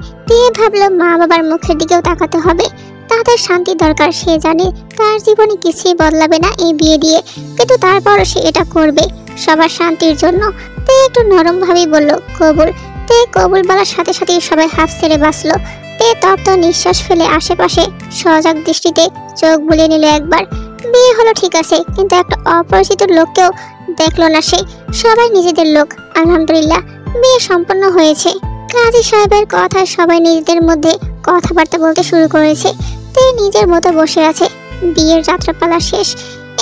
ভাবলো মা বাবার মুখের দিকেও তাকাতে হবে। তাদের শান্তি দরকার। সে জানে তার জীবনে কিছুই বদলাবে না এই বিয়ে দিয়ে, কিন্তু তারপরও সে এটা করবে সবার শান্তির জন্য। তে একটু নরম ভাবেই বলল, কবুল। তে কবুল বলার সাথে সাথে সবাই হাফ ছেড়ে বাঁচল। তে তপ্ত নিঃশ্বাস ফেলে আশেপাশে সজাগ দৃষ্টিতে চোখ বুলিয়ে নিল একবার। বিয়ে হলো ঠিক আছে, কিন্তু একটা অপরিচিত লোককেও দেখলো না সে। সবাই নিজেদের লোক। আলহামদুলিল্লাহ, বিয়ে সম্পন্ন হয়েছে। কাজী সাহেবের কথায় সবাই নিজেদের মধ্যে কথাবার্তা বলতে শুরু করেছে। তে নিজের মতো বসে আছে। বিয়ের যাত্রাপালা শেষ।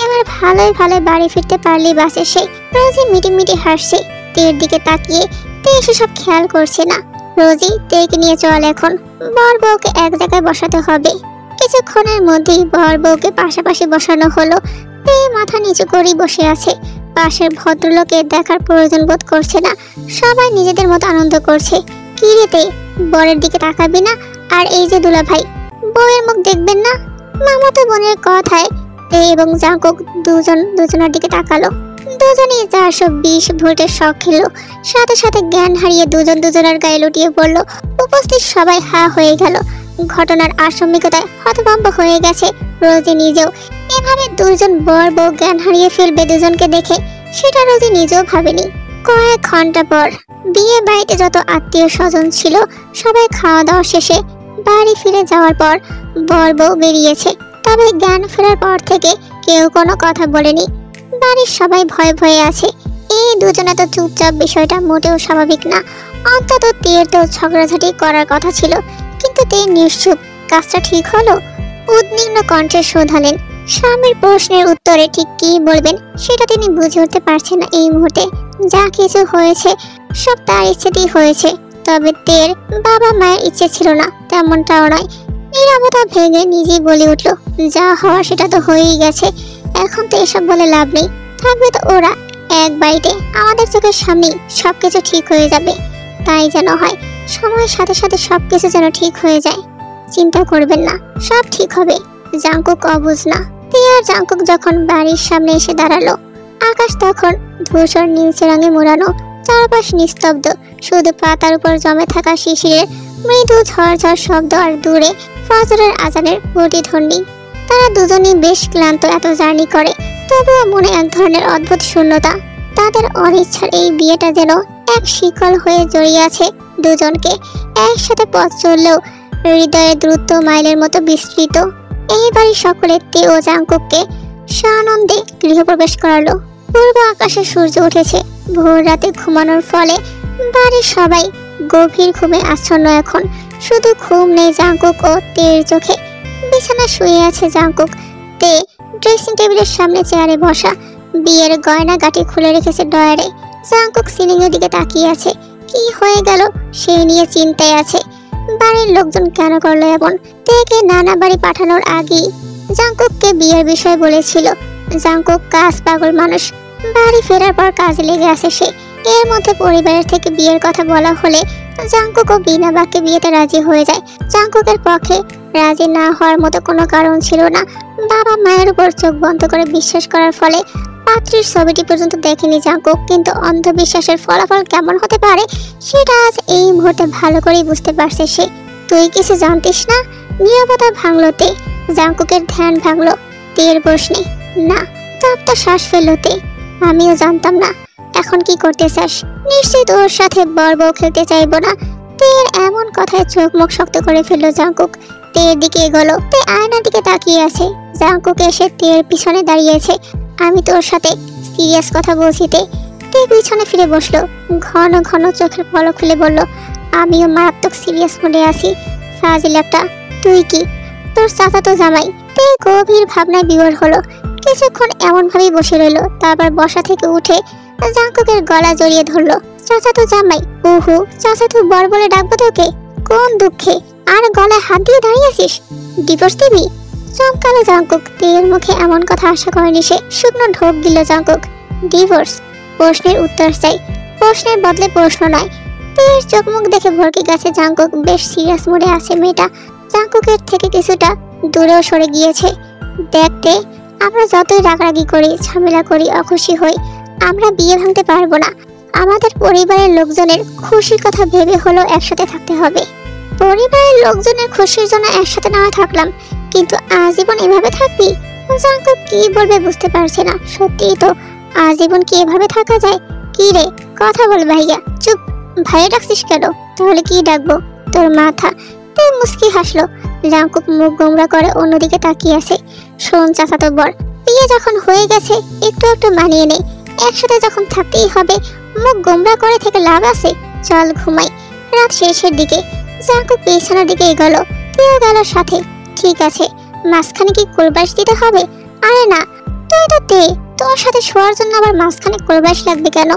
এবার ভালোই ভালো বাড়ি ফিরতে পারলেই বাসে সে। রোজি মিটি হাসছে তের দিকে তাকিয়ে। তে সেসব খেয়াল করছে না। রোজি, তেকে নিয়ে চল, এখন বর বউকে এক জায়গায় বসাতে হবে। কিছুক্ষণের মধ্যেই বর বউকে পাশাপাশি বসানো হলো। তে মাথা নিচু করেই বসে আছে। পাশের ভদ্রলোকে দেখার প্রয়োজন বোধ করছে না। সবাই নিজেদের মতো আনন্দ করছে। কি রে তে, বরের দিকে তাকাবি না? আর এই যে দুলা ভাই, বউয়ের মুখ দেখবেন না? মামাতো বোনের কথায় তে এবং জাঙ্কুক দুজনের দিকে তাকালো। দুজনেই 420 ভোল্টের শখ খেলো। সাথে সাথে জ্ঞান হারিয়ে দুজনের গায়ে লুটিয়ে পড়লো। উপস্থিত সবাই হা হয়ে গেল। ঘটনার আসম্মিকতায় হতভম্ব হয়ে গেছে রোজি নিজেও। এভাবে দুজন বর বউ জ্ঞান হারিয়ে ফেলবে দুজনকে দেখে, সেটা রোজি নিজেও ভাবেনি। কয়েক ঘন্টা পর বিয়ে বাড়িতে যত আত্মীয় স্বজন ছিল সবাই খাওয়া দাওয়া শেষে বাড়ি ফিরে যাওয়ার পর বর বউ বেরিয়েছে। তবে জ্ঞান ফেরার পর থেকে কেউ কোনো কথা বলেনি। বাড়ির সবাই ভয়ে ভয়ে আছে। এই দুজনে তো চুপচাপ, বিষয়টা মোটেও স্বাভাবিক না। অন্তত তের তো ঝগড়াঝাটি করার কথা ছিল, কিন্তু তে নিশ্চুপ। কাজটা ঠিক হলো? উদ্বিগ্ন কণ্ঠে শোধালেন। স্বামীর প্রশ্নের উত্তরে ঠিক কি বলবেন সেটা তিনি বুঝে উঠতে পারছেন না এই মুহূর্তে। যা কিছু হয়েছে সব তার ইচ্ছেতেই হয়েছে, তবে তের বাবা মায়ের ইচ্ছে ছিল না তেমনটাও নয়। নীরবতা ভেঙে নিজেই বলে উঠল, যা হওয়ার সেটা তো হয়েই গেছে। এখন তো এসব বলে লাভ নেই। থাকবে তো ওরা এক বাড়িতে, আমাদের চোখের সামনেই সবকিছু ঠিক হয়ে যাবে। তাই যেন হয়, সময়ের সাথে সাথে সবকিছু যেন ঠিক হয়ে যায়। চিন্তা করবেন না, সব ঠিক হবে। জাঙ্কুক অবুঝ না। তে আর জাঙ্কুক যখন বাড়ির সামনে এসে দাঁড়ালো, আকাশ তখন ধূসর নীলচে রঙে মোড়ানো। চারপাশ নিস্তব্ধ, শুধু পাতার উপর জমে থাকা শিশিরের মৃদু ঝড়ঝড় শব্দ আর দূরে ফজরের আজানের প্রতিধ্বনি। তারা দুজনেই বেশ ক্লান্ত এত জার্নি করে, তবুও মনে এক ধরনের অদ্ভুত শূন্যতা। তাদের অনিচ্ছার এই বিয়েটা যেন এক শিকল হয়ে জড়িয়ে আছে দুজনকে। একসাথে পথ চললেও হৃদয়ে দ্রুত মাইলের মতো বিস্তৃত। এই বাড়ির সকলে তে ও জাঙ্কুককে সানন্দে গৃহপ্রবেশ করালো। পূর্ব আকাশে সূর্য উঠেছে। ভোর রাতে ঘুমানোর ফলে বাড়ির সবাই গভীর ঘুমে আচ্ছন্ন। এখন শুধু ঘুম নেই জাঙ্কুক ও তের চোখে। বিছানা শুয়ে আছে জাঙ্কুক। তে ড্রেসিং টেবিলের সামনে চেয়ারে বসা, বিয়ের গয়না গাটি খুলে রেখেছে ডয়ারে। জাঙ্কুক সিলিং এর দিকে তাকিয়ে আছে। কি হয়ে গেল সেই নিয়ে চিন্তায় আছে। বাড়ির লোকজন কেন করলো এমন? তেকে নানা বাড়ি পাঠানোর আগেই জাঙ্কুককে বিয়ের বিষয় বলেছিল। জাঙ্কুক কাজ পাগল মানুষ। বাড়ি ফেরার পর কাজে লেগে আছে সে। এর মধ্যে পরিবারের থেকে বিয়ের কথা বলা হলে জাঙ্কুকও বিনা বাক্যে বিয়েতে রাজি হয়ে যায়। জাঙ্কুকের পক্ষে রাজি না হওয়ার মতো কোনো কারণ ছিল না। বাবা মায়ের উপর চোখ বন্ধ করে বিশ্বাস করার ফলে পাত্রীর ছবিটি পর্যন্ত দেখেনি জাঙ্কুক। কিন্তু অন্ধবিশ্বাসের ফলাফল কেমন হতে পারে সেটা আজ এই মুহূর্তে ভালো করেই বুঝতে পারছে সে। তুই কিছু জানতিস না? নীরবতা ভাঙলো তে। জাঙ্কুকের ধ্যান ভাঙলো। তের প্রশ্নে না। তপ্ত শ্বাস ফেললো তে। আমিও জানতাম না। এখন কি করতে চাস? নিশ্চয়ই তোর সাথে বর বউ খেলতে চাইবো না। তের এমন কথায় চোখ মুখ শক্ত করে ফেললো জাঙ্কুক। তের দিকে এগোলো। তে আয়নার দিকে তাকিয়ে আছে। জাঙ্কুক এসে তের পিছনে দাঁড়িয়েছে। আমি তোর সাথে সিরিয়াস কথা বলছি তে। তে পিছনে ফিরে বসলো। ঘন ঘন চোখের পলক খুলে বলল, আমিও মারাত্মক সিরিয়াস মোডে আছি। ফাজিল একটা। তুই কি? তোর চাচাতো জামাই। তে গভীর ভাবনায় বিভোর হলো। কিছুক্ষণ এমন ভাবেই বসে রইল। তারপর বসা থেকে উঠে জাঙ্কুকের গলা জড়িয়ে ধরলো। চাচাতো জামাই? ওহো, চাচাতো বর বলে ডাকবো তোকে? কোন দুঃখে? আর গলায় হাত দিয়ে দাঁড়িয়েছিস? ডিভোর্স দিবি? চমকালো জাঙ্কুক। তের মুখে এমন কথা আশা করেনি সে। শুকনো ঢোক দিল জাঙ্কুক। ডিভোর্স? প্রশ্নের উত্তর চাই, প্রশ্নের বদলে প্রশ্ন নয়। তের চোখ মুখ দেখে ভরকে গেছে জাঙ্কুক। বেশ সিরিয়াস মোডে আছে মেয়েটা। জাঙ্কুকের থেকে কিছুটা দূরেও সরে গিয়েছে। দেখতে, আমরা যতই রাগারাগি করি, ঝামেলা করি, অখুশি হই, আমরা বিয়ে ভাঙতে পারবো না। আমাদের পরিবারের লোকজনের খুশির কথা ভেবে হলো একসাথে থাকতে হবে। পরিবারের লোকজনের খুশির জন্য একসাথে না থাকলাম, কিন্তু আজীবন এভাবে থাকবি? জাঙ্কুক কি বলবে বুঝতে পারছে না। সত্যিই তো, আজীবন কি এভাবে থাকা যায়? কি রে, কথা বল ভাইয়া। চুপ। ভাইয়া ডাকছিস কেন? তাহলে কি ডাকবো? তোর মাথা। তে মুস্কি হাসলো। জাঙ্কুক মুখ গোমরা করে অন্যদিকে তাকিয়ে আছে। শোন চাচাতো বর, বিয়ে যখন হয়ে গেছে একটু একটু মানিয়ে নে। একসাথে যখন থাকতেই হবে, মুখ গোমরা করে থেকে লাভ আছে? চল ঘুমাই। রাত শেষের দিকে জাঙ্কুক বিছানার দিকে এগোলো। তেও গেল সাথে। ঠিক আছে, মাঝখানে কি কোলবাস দিতে হবে? আরে না, তুই তো তে, তোর সাথে শোয়ার জন্য আবার মাঝখানে কোলবাস লাগবে কেন?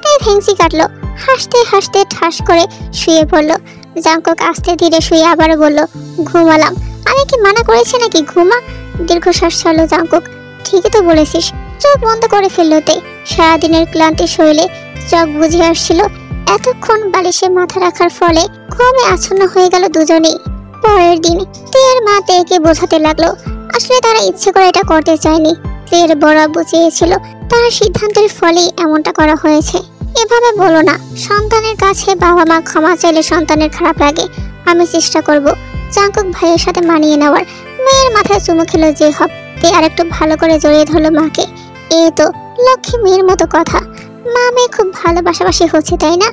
তে ভেংসি কাটলো। হাসতে হাসতে ঠাস করে শুয়ে পড়লো। জাঙ্কুক আস্তে ধীরে শুয়ে আবারও বলল, ঘুমালাম। আমি কি মানা করেছি নাকি? ঘুমা। দীর্ঘশ্বাস ছাড়লো জাঙ্কুক। ঠিকই তো বলেছিস। চোখ বন্ধ করে ফেললো তে। সারাদিনের ক্লান্তি শরীরে চোখ বুঝে আসছিল। এতক্ষণ বালিশে মাথা রাখার ফলে ঘুমে আচ্ছন্ন হয়ে গেল দুজনেই। পরের দিন তের মা তেকে বোঝাতে লাগলো, আসলে তারা ইচ্ছে করে এটা করতে চায়নি। তের বড় আব্বু চেয়েছিল, তার সিদ্ধান্তের ফলেই এমনটা করা হয়েছে। এভাবে বলো না, সন্তানের কাছে বাবা মা ক্ষমা চাইলে সন্তানের খারাপ লাগে। আমি চেষ্টা করব জাঙ্কুক ভাইয়ের সাথে মানিয়ে নেওয়ার। মেয়ের মাথায় চুমু খেলো যে হব। তে আরেকটু ভালো করে জড়িয়ে ধরলো মাকে। এই তো লক্ষ্মী মেয়ের মতো কথা। মা মেয়ে খুব ভালোবাসাবাসি হচ্ছে, তাই না?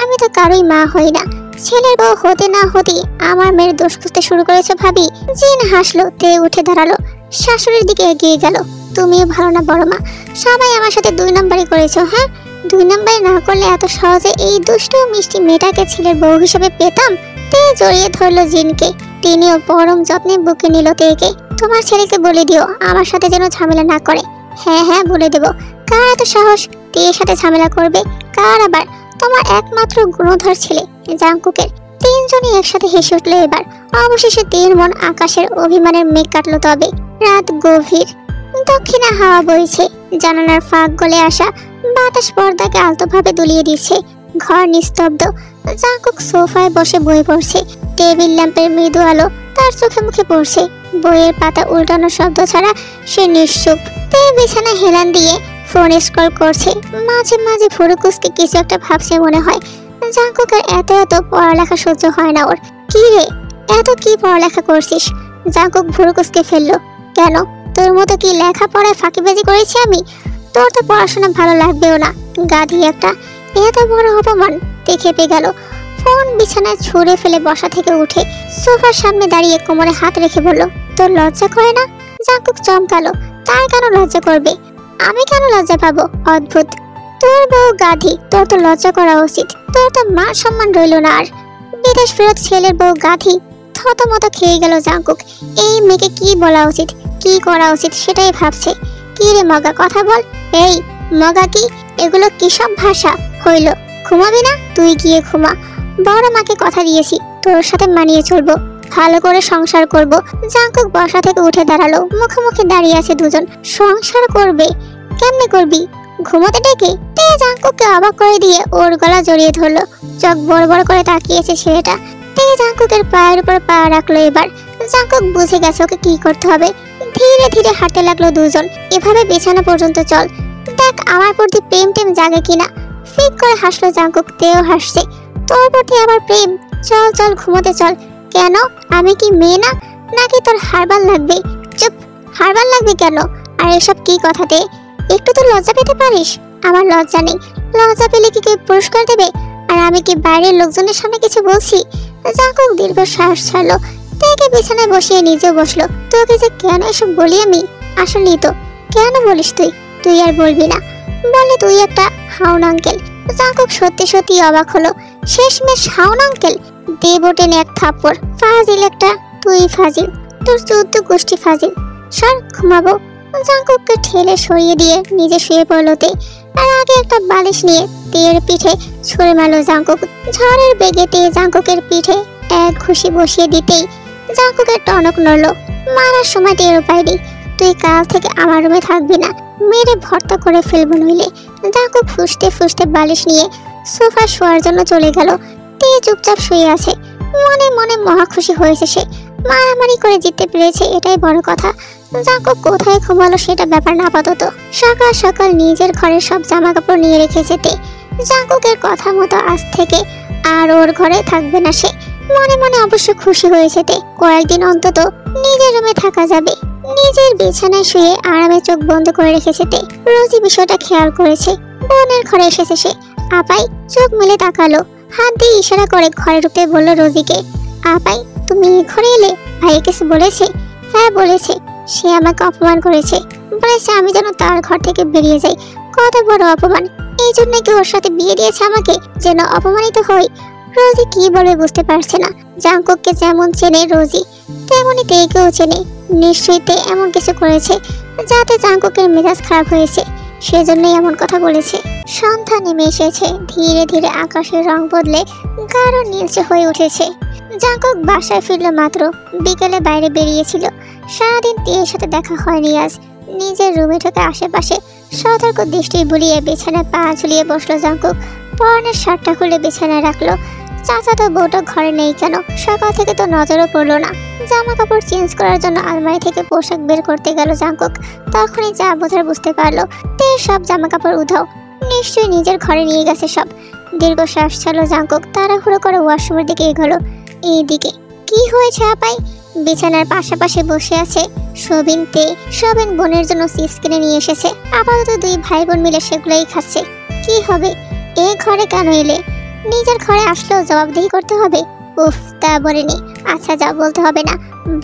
আমি তো কারোই মা হই না। ছেলের বউ হতে না হতেই আমার মেয়ের দোষ খুঁজতে শুরু করেছে ভাবি। জিন হাসলো। তে উঠে দাঁড়ালো। শাশুড়ির দিকে এগিয়ে গেল। তুমিও ভালো না বড় মা, সবাই আমার সাথে 2 নম্বরই করেছো। হ্যাঁ, 2 নম্বরই না করলে এত সহজে এই দুষ্ট মিষ্টি মেয়েটাকে ছেলের বউ হিসেবে পেতাম? তে জড়িয়ে ধরলো জিনকে। তিনিও পরম যত্নে বুকে নিল তেকে। তোমার ছেলেকে বলে দিও আমার সাথে যেন ঝামেলা না করে। হ্যাঁ হ্যাঁ, বলে দেব। কার এত সাহস তের সাথে ঝামেলা করবে? কার আবার? তোমার একমাত্র গুণধর ছেলে জাঙ্কুকের। তিনজনই একসাথে হেসে উঠলো এবার। অবশেষে তের মন আকাশের অভিমানের মেঘ কাটলো। তবে রাত গভীর। দক্ষিণে হাওয়া বইছে। জানালার ফাঁক গলে আসা বাতাস পর্দাকে আলতোভাবে দুলিয়ে দিচ্ছে। ঘর নিস্তব্ধ। জাঙ্কুক সোফায় বসে বই পড়ছে। টেবিল ল্যাম্পের মৃদু আলো তার চোখে মুখে পড়ছে। বইয়ের পাতা উল্টানোর শব্দ ছাড়া সে নিশ্চুপ। তে বিছানা হেলান দিয়ে ফোন স্ক্রল করছে। মাঝে মাঝে ফুরুকুসকে কিছু একটা ভাবছে মনে হয়। জাঙ্কুকের এত এত পড়ালেখা সহ্য হয় না ওর। কি রে, এত কি পড়ালেখা করছিস? জাঙ্কুক ফুরুকুসকে ফেললো। কেন, তোর মতো কি লেখাপড়ায় ফাঁকিবাজি করেছি আমি? তোর তো পড়াশোনা ভালো লাগবেও না, গাধি একটা। এত বড় অপমান। তে খেপে গেল। ফোন বিছানায় ছুঁড়ে ফেলে বসা থেকে উঠে সোফার সামনে দাঁড়িয়ে কোমরে হাত রেখে বলল, তোর লজ্জা করে না? জাঙ্কুক চমকালো। তার কেন লজ্জা করবে? আমি কেন লজ্জা পাবো? অদ্ভুত। তোর বউ গাধি, তোর তো লজ্জা করা উচিত। তোর তো মান সম্মান রইল না আর। বিদেশ ফেরত ছেলের বউ গাধি। থতমত খেয়ে গেল জাঙ্কুক। এই মেয়েকে কি বলা উচিত, কি করা উচিত সেটাই ভাবছে। কি রে মগা, কথা বল। এই মগা, কি এগুলো কি সব ভাষা হইল? ঘুমাবি না? তুই গিয়ে ঘুমা। বড় মাকে কথা দিয়েছি তোর সাথে মানিয়ে চলবো, ভালো করে সংসার করব। জাঙ্কুক বসা থেকে উঠে দাঁড়ালো। মুখোমুখি দাঁড়িয়ে আছে দুজন। সংসার করবে? কেমনে করবি? ঘুমোতে ডেকে? তে জাঙ্কুককে অবাক করে দিয়ে ওর গলা জড়িয়ে ধরলো। চোখ বড় বড় করে তাকিয়েছে ছেলেটা। তে জাঙ্কুকের পায়ের উপর পা রাখলো এবার। জাঙ্কুক বুঝে গেছে ওকে কি করতে হবে। ধীরে ধীরে হাঁটতে লাগলো দুজন। এভাবে বিছানা পর্যন্ত চল, দেখ আমার প্রতি প্রেম টেম জাগে কিনা। ফিক করে হাসলো জাঙ্কুক। তেও হাসছে। তোর প্রতি আবার প্রেম? চল চল, ঘুমোতে চল। কেন, আমি কি মেয়ে না? নাকি তোর হারবাল লাগবে? চুপ। হারবাল লাগবে কেন? আর এসব কি কথাতে? একটু তো লজ্জা পেতে পারিস। আমার লজ্জা নেই? লজ্জা পেলে কি কেউ পুরস্কার দেবে? আর আমি কি বাইরের লোকজনের সামনে কিছু বলছি? জাঙ্কুক দীর্ঘ শ্বাস ছাড়লো, তাকে বিছানায় বসিয়ে নিজেও বসলো। তোকে যে কেন এসব বলি আমি? আসলেই তো কেন বলিস তুই? তুই আর বলবি না, বলে তুই একটা হাউন আঙ্কেল। জাঙ্কুক সত্যি সত্যি অবাক হলো। শেষমেশ হাউন আঙ্কেল? দেব টেনে এক থাপ্পড়। ফাজিল একটা, তুই ফাজিল, তোর 14 গোষ্ঠী ফাজিল। সর, ঘুমাবো। জাঙ্কুককে ঠেলে সরিয়ে দিয়ে নিজে শুয়ে পড়লো তে। আর আগে একটা বালিশ নিয়ে তের পিঠে ছুঁড়ে মারলো জাঙ্কুক। ঝড়ের বেগে তে জাঙ্কুকের পিঠে এক ঘুষি বসিয়ে দিতেই জাঙ্কুকের টনক নড়লো। মারার সময় টেরও পাইনি। তুই কাল থেকে আমার রুমে থাকবি না, মেরে ভর্তা করে ফেলবো নইলে। জাঙ্কুক ফুসতে ফুসতে বালিশ নিয়ে সোফা শোয়ার জন্য চলে গেল। তে চুপচাপ শুয়ে আছে। মনে মনে মহা খুশি হয়েছে সে। মারামারি করে জিততে পেরেছে, এটাই বড় কথা। জাঙ্কুক কোথায় ঘুমালো সেটা ব্যাপার না আপাতত। সকাল সকাল নিজের ঘরের সব জামা কাপড় নিয়ে রেখেছে তে। জাঙ্কুকের কথা মতো আজ থেকে আর ওর ঘরে থাকবে না সে। মনে মনে অবশ্য খুশি হয়েছে তে। কয়েকদিন অন্তত নিজের রুমে থাকা যাবে। নিজের বিছানায় শুয়ে আরামে চোখ বন্ধ করে রেখেছে তে। রোজি বিষয়টা খেয়াল করেছে। বোনের ঘরে এসেছে সে। আপাই চোখ মেলে তাকালো, হাত দিয়ে ইশারা করে ঘরে ঢুকতে বলল রোজিকে। আপাই, তুমি ঘরে এলে? ভাই কিছু বলেছে? হ্যাঁ বলেছে। সে আমাকে অপমান করেছে, বলেছে আমি যেন তার ঘর থেকে বেরিয়ে যাই। কত বড় অপমান! এই জন্য কি ওর সাথে বিয়ে দিয়েছে আমাকে, যেন অপমানিত হই? রোজি কি বলে বুঝতে পারছে না। জাঙ্কুককে যেমন চেনে রোজি, তেমনি তেকেও চেনে। নিশ্চয়ই তে এমন কিছু করেছে যাতে জাঙ্কুকের মেজাজ খারাপ হয়েছে, সেজন্যই এমন কথা বলেছে। সন্ধ্যা নেমে এসেছে। ধীরে ধীরে আকাশের রং বদলে গাঢ় নীলচে হয়ে উঠেছে। জাঙ্কুক বাসায় ফিরল মাত্র। বিকেলে বাইরে বেরিয়েছিল। সারাদিন তের সাথে দেখা হয়নি আজ। নিজের রুমে ঢুকে আশেপাশে সতর্ক দৃষ্টি বুলিয়ে বিছানায় পা ঝুলিয়ে বসলো জাঙ্কুক। পরনের শার্টটা খুলে বিছানায় রাখলো। চাচাতো বউটা ঘরে নেই কেন? সকাল থেকে তো নজরও পড়লো না। জামা কাপড় চেঞ্জ করার জন্য আলমারি থেকে পোশাক বের করতে গেল জাঙ্কুক। তখনই যা বোঝার বুঝতে পারলো তের সব জামা কাপড় উধাও। নিশ্চয়ই নিজের ঘরে নিয়ে গেছে সব। দীর্ঘ শ্বাস ছাড়লো জাঙ্কুক। তাড়াহুড়ো করে ওয়াশরুমের দিকে এগোলো। এইদিকে কি হয়েছে আপাই? বিছানার পাশাপাশি বসে আছে সবিন তে। সবিন বোনের জন্য চিপস কিনে নিয়ে এসেছে। আপাতত দুই ভাই বোন মিলে সেগুলোই খাচ্ছে। কি হবে? এই ঘরে কেন এলে? নিজের ঘরে আসলেও জবাবদিহি করতে হবে? উফ, তা বলেনি। আচ্ছা, যা বলতে হবে না।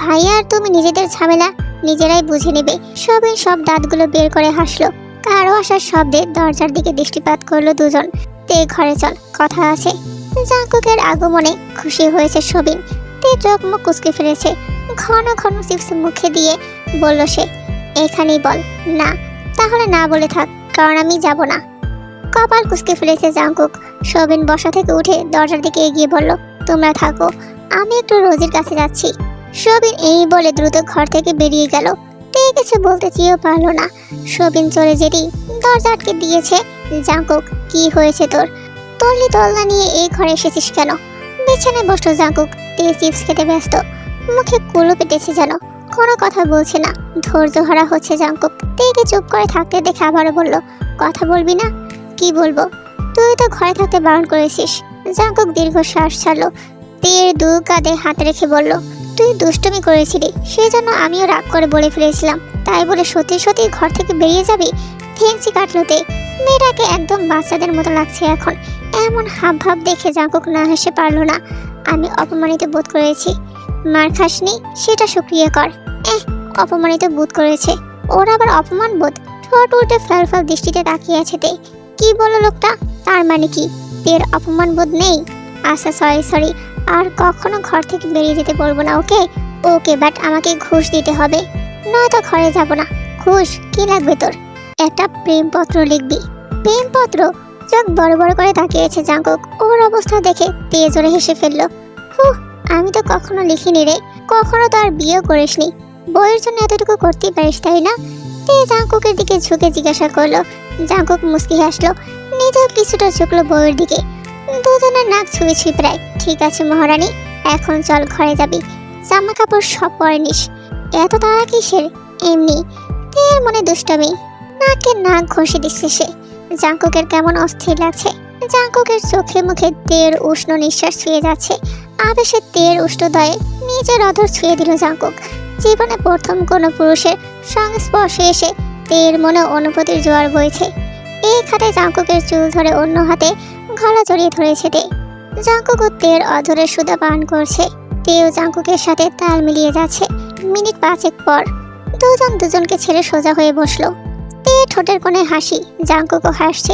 ভাই আর তুমি নিজেদের ঝামেলা নিজেরাই বুঝে নেবে। সবিন সব দাঁতগুলো বের করে হাসলো। কারো আসার শব্দে দরজার দিকে দৃষ্টিপাত করলো দুজন। তে ঘরে চল, কথা আছে। জাঙ্কুকের আগমনে খুশি হয়েছে সবিন। তে চোখ মুখ কুচকে ফেলেছে। ঘন ঘন চিপস মুখে দিয়ে বলল সে, এখানেই বল। না। তাহলে না বলে থাক, কারণ আমি যাব না। কপাল কুচকে ফেলেছে জাঙ্কুক। সবিন বসা থেকে উঠে দরজার দিকে এগিয়ে বলল, তোমরা থাকো, আমি একটু রোজির কাছে যাচ্ছি। সবিন এই বলে দ্রুত ঘর থেকে বেরিয়ে গেল। তে কিছু বলতে চেয়েও পারলো না। সবিন চলে যেতেই দরজা আটকে দিয়েছে। জাঙ্কুক, কি হয়েছে তোর? তল্লি তল্লা নিয়ে এই ঘরে এসেছিস কেন? বিছানায় বসলো জাঙ্কুক। তে চিপস খেতে ব্যস্ত। মুখে কুলো পেটেছে যেন। কোনো কথা বলছে না। ধৈর্য হারা হচ্ছে জাঙ্কুক। তেকে চুপ করে থাকতে দেখে আবারও বলল, কথা বলবি না? কি বলবো? তুই তো ঘরে থাকতে বারণ করেছিস। জাঙ্কুক দীর্ঘ শ্বাস ছাড়লো। তের দু কাঁধে হাত রেখে বলল, তুই দুষ্টুমি করেছিলি, সেজন্য আমিও রাগ করে বলে ফেলেছিলাম। তাই বলে সত্যি সত্যি ঘর থেকে বেরিয়ে যাবি? ফেন্সি কাটলো তে। মেয়েটাকে একদম বাচ্চাদের মতো লাগছে এখন। এমন হাব ভাব দেখে জাঙ্কুক না হেসে পারলো না। আমি অপমানিত বোধ করেছি। মার খাসনি, সেটা শুক্রিয়া কর। অপমানিত বোধ করেছে। ওর আবার অপমান বোধ? ঠোঁট উল্টে ফ্যাল ফ্যাল দৃষ্টিতে তাকিয়ে আছে তে। কি বললো লোকটা? তার মানে কি তের অপমান বোধ নেই? আচ্ছা, সরি। আর কখনো ঘর থেকে বেরিয়ে যেতে বলবো না, ওকে? ওকে, বাট আমাকে ঘুষ দিতে হবে, নয়তো ঘরে যাব না। ঘুষ? কি লাগবে তোর? একটা প্রেমপত্র লিখবি। প্রেমপত্র? চোখ বড় বড় করে তাকিয়েছে জাঙ্কুক। ওর অবস্থা দেখে তে জোরে হেসে ফেললো। আমি তো কখনো লিখিনি রে। কখনো তো আর বিয়েও করিসনি। বইয়ের জন্য এতটুকু করতেই পারিস, তাই না? তে জাঙ্কুকের দিকে ঝুঁকে জিজ্ঞাসা করলো। জাঙ্কুক মুচকি হাসলো। নিজেও কিছুটা ঝুঁকলো বইয়ের দিকে। দুজনের নাক ছুঁয়েছি প্রায়। ঠিক আছে মহারানী, এখন চল ঘরে যাবি। জামা কাপড় সব পরে নিস। এত তাড়া কিসের? এমনি। তের মনে দুষ্টামি। নাকে নাক ঘষে দিচ্ছে সে। জাঙ্কুকের কেমন অস্থির লাগছে। জাঙ্কুকের চোখে মুখে তের উষ্ণ নিঃশ্বাস ছুঁয়ে যাচ্ছে। আবেশে তের উষ্ণদয়ে নিজের অধর ছুঁয়ে দিল জাঙ্কুক। জীবনে প্রথম কোনো পুরুষের সংস্পর্শে এসে তের মনে অনুভূতির জোয়ার বইছে। এক হাতে জাঙ্কুকের চুল ধরে অন্য হাতে গলা জড়িয়ে ধরেছে তে। জাঙ্কুক ও তের অধরে সুধা পান করছে। তেও জাঙ্কুকের সাথে তাল মিলিয়ে যাচ্ছে। মিনিট 5 পর দুজন দুজনকে ছেড়ে সোজা হয়ে বসলো। তে ঠোঁটের কোণে হাসি, জাঙ্কুকও হাসছে।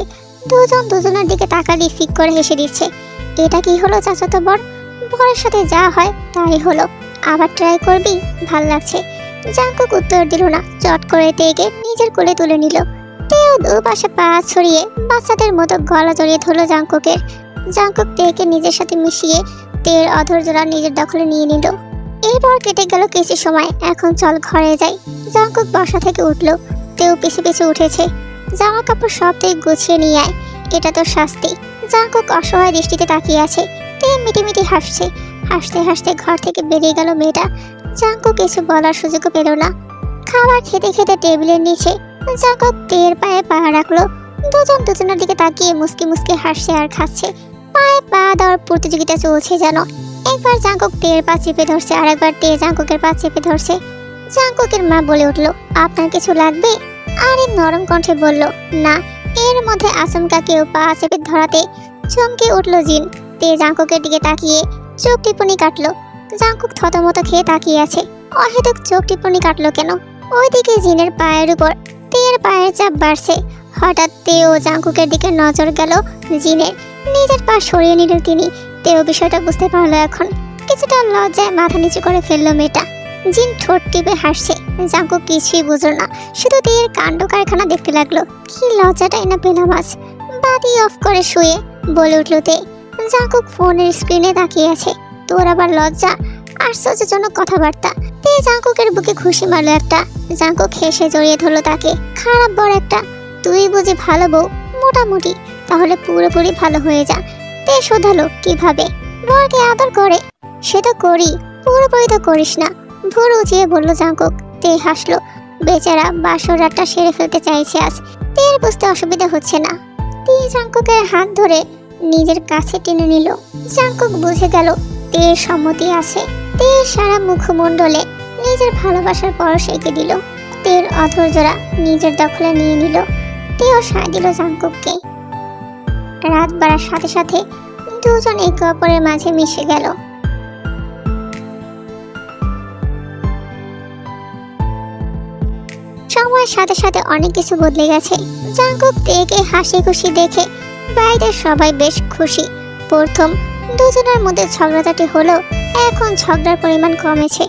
দুজন দুজনের দিকে তাকালি ফিক করে হেসে দিচ্ছে। এটা কি হলো চাচাতো বর? বরের সাথে যা হয় তাই হলো, আবার ট্রাই করবি? ভাল লাগছে। জাঙ্কুক উত্তর দিল না, চট করে তেকে নিজের কোলে তুলে নিল। তেও দুপাশে পা ছড়িয়ে বাচ্চাদের মতো গলা জড়িয়ে ধরলো জাঙ্কুকের। জাঙ্কুক তেকে নিজের সাথে মিশিয়ে তের অধর জোড়া নিজের দখলে নিয়ে নিল। এরপর কেটে গেল কিছু সময়। এখন চল ঘরে যাই। জাঙ্কুক বসা থেকে উঠলো। তেও পিছু পিছু উঠেছে। জামা কাপড় সবটাই গুছিয়ে নিয়ে আয়, এটা তো শাস্তি। জাঙ্কুক অসহায় দৃষ্টিতে তাকিয়ে আছে। তে মিটিমিটি হাসছে। হাসতে হাসতে ঘর থেকে বেরিয়ে গেল মেয়েটা। জাঙ্কুক কিছু বলার সুযোগও পেল না। খাবার খেতে খেতে টেবিলের নিচে জাঙ্কুক তের পায়ে পা রাখলো। দুজন দুজনের দিকে তাকিয়ে মুসকি মুসকি হাসছে আর খাচ্ছে। পায়ে পা দেওয়ার প্রতিযোগিতা চলছে যেন। একবার জাঙ্কুক তের পা চেপে ধরছে, আর একবার তে জাঙ্কুকের পা চেপে ধরছে। জাঙ্কুকের মা বলে উঠলো, আপনার কিছু লাগবে? আরে নরম কণ্ঠে বলল, না। এর মধ্যে আচমকা কেউ পা চেপে ধরাতে চমকে উঠলো জিন। তে জাঙ্কুকের দিকে তাকিয়ে চোখ টিপুনি কাটলো। জাঙ্কুক থতমত খেয়ে তাকিয়ে আছে। অহেতুক চোখ টিপুনি কাটলো কেন? ওইদিকে জিনের পায়ের উপর তের পায়ের চাপ বাড়ছে। হঠাৎ তেও জাঙ্কুকের দিকে নজর গেল জিনের। নিজের পা সরিয়ে নিল তিনি। তেও বিষয়টা বুঝতে পারলো এখন। কিছুটা লজ্জায় মাথা নিচু করে ফেললো মেয়েটা। জিন ঠোঁট টিপে হাসছে। জাঙ্কুক কিছুই বুঝলো না, শুধু তের কাণ্ড কারখানা দেখতে লাগলো। কি লজ্জাটাই না পেলাম আজ। বাতি অফ করে শুয়ে বলে উঠলো তে। জাঙ্কুক ফোনের স্ক্রিনে তাকিয়ে আছে। তোর আবার লজ্জা? আশ্চর্যজনক কথাবার্তা। তে জাঙ্কুকের বুকে খুশি মারলো একটা। জাঙ্কুক হেসে জড়িয়ে ধরলো তাকে। খারাপ বড় একটা। তুই বুঝি ভালো বউ? মোটামুটি। তাহলে পুরোপুরি ভালো হয়ে যা। তে শোধালো, কিভাবে? বরকে আদর করে। সে তো করি, পুরোপুরি তো করিস না। ভোর উঁচিয়ে বলল জাঙ্কুক। তে হাসলো। বেচারা বাসর রাতটা সেরে ফেলতে চাইছে আজ। তের বুঝতে অসুবিধা হচ্ছে না। তে জাঙ্কুকের হাত ধরে নিজের কাছে টেনে নিল। জাঙ্কুক বুঝে গেল তের সম্মতি আছে। তে সারা মুখমণ্ডলে নিজের ভালোবাসার পরশ এঁকে দিল। তের অধর জোড়া নিজের দখলে নিয়ে নিল। তেও সায় দিল জাঙ্কুককে। রাত বাড়ার সাথে সাথে দুজন একে অপরের মাঝে মিশে গেল। সময়ের সাথে সাথে অনেক কিছু বদলে গেছে। জাঙ্কুক তেকে হাসি খুশি দেখে বাইরের সবাই বেশ খুশি। প্রথম দুজনের মধ্যে ঝগড়াঝাটি হলো, এখন ঝগড়ার পরিমাণ কমেছে।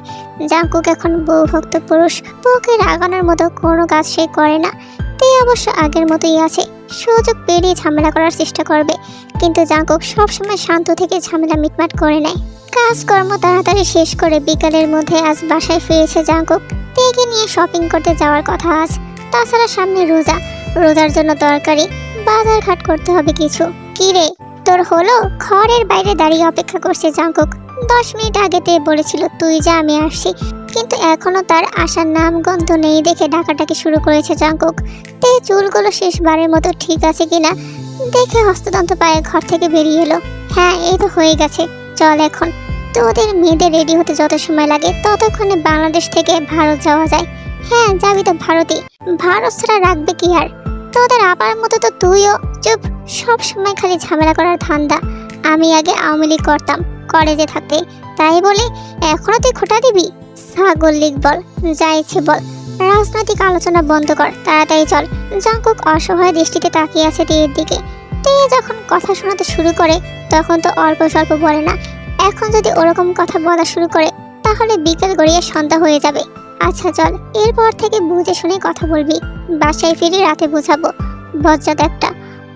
জাঙ্কুক এখন বউভক্ত পুরুষ। বউকে রাগানোর মতো কোনো কাজ সে করে না। তে অবশ্য আগের মতোই আছে। সুযোগ পেরিয়ে ঝামেলা করার চেষ্টা করবে, কিন্তু জাঙ্কুক সবসময় শান্ত থেকে ঝামেলা মিটমাট করে নেয়। কাজকর্ম তাড়াতাড়ি শেষ করে বিকালের মধ্যে আজ বাসায় ফিরেছে জাঙ্কুক। তেকে নিয়ে শপিং করতে যাওয়ার কথা আজ। তাছাড়া সামনে রোজা, রোজার জন্য তরকারি বাজার ঘাট করতে হবে কিছু। কি রে তোর হলো? ঘরের বাইরে দাঁড়িয়ে অপেক্ষা করছে জাঙ্কুক। 10 মিনিট আগে তে বলেছিল তুই যা আমি আসছি, কিন্তু এখনো তার আসার নাম গন্ধ নেই দেখে ডাকাডাকি শুরু করেছে জাঙ্কুক। তে চুলগুলো শেষবারের মতো ঠিক আছে কিনা দেখে হস্তদন্ত পায়ে ঘর থেকে বেরিয়ে এলো। হ্যাঁ, এই তো হয়ে গেছে, চল এখন। তোদের মেয়েদের রেডি হতে যত সময় লাগে ততক্ষণে বাংলাদেশ থেকে ভারত যাওয়া যায়। হ্যাঁ যাবি তো ভারতে, ভারত ছাড়া রাখবে কি আর? তোদের আপার মতো তো তুইও। চুপ, সব সময় খালি ঝামেলা করার ধান্দা। আমি আগে আওয়ামী লীগ করতাম কলেজে থাকতে, তাই বলে এখনো তুই খোটা দিবি? ছাগল লীগ বল, যা ইচ্ছে বল, রাজনৈতিক আলোচনা বন্ধ কর, তাড়াতাড়ি চল। জাঙ্কুক অসহায় দৃষ্টিতে তাকিয়ে আছে তেয়ের দিকে। তে যখন কথা শোনাতে শুরু করে তখন তো অল্প স্বল্প বলে না। এখন যদি ওরকম কথা বলা শুরু করে তাহলে বিকেল গড়িয়ে সন্ধ্যা হয়ে যাবে। আচ্ছা চল, এরপর থেকে বুঝে শুনে কথা বলবি। বাসায় ফিরে রাতে বোঝাবো। বজ্জাত একটা।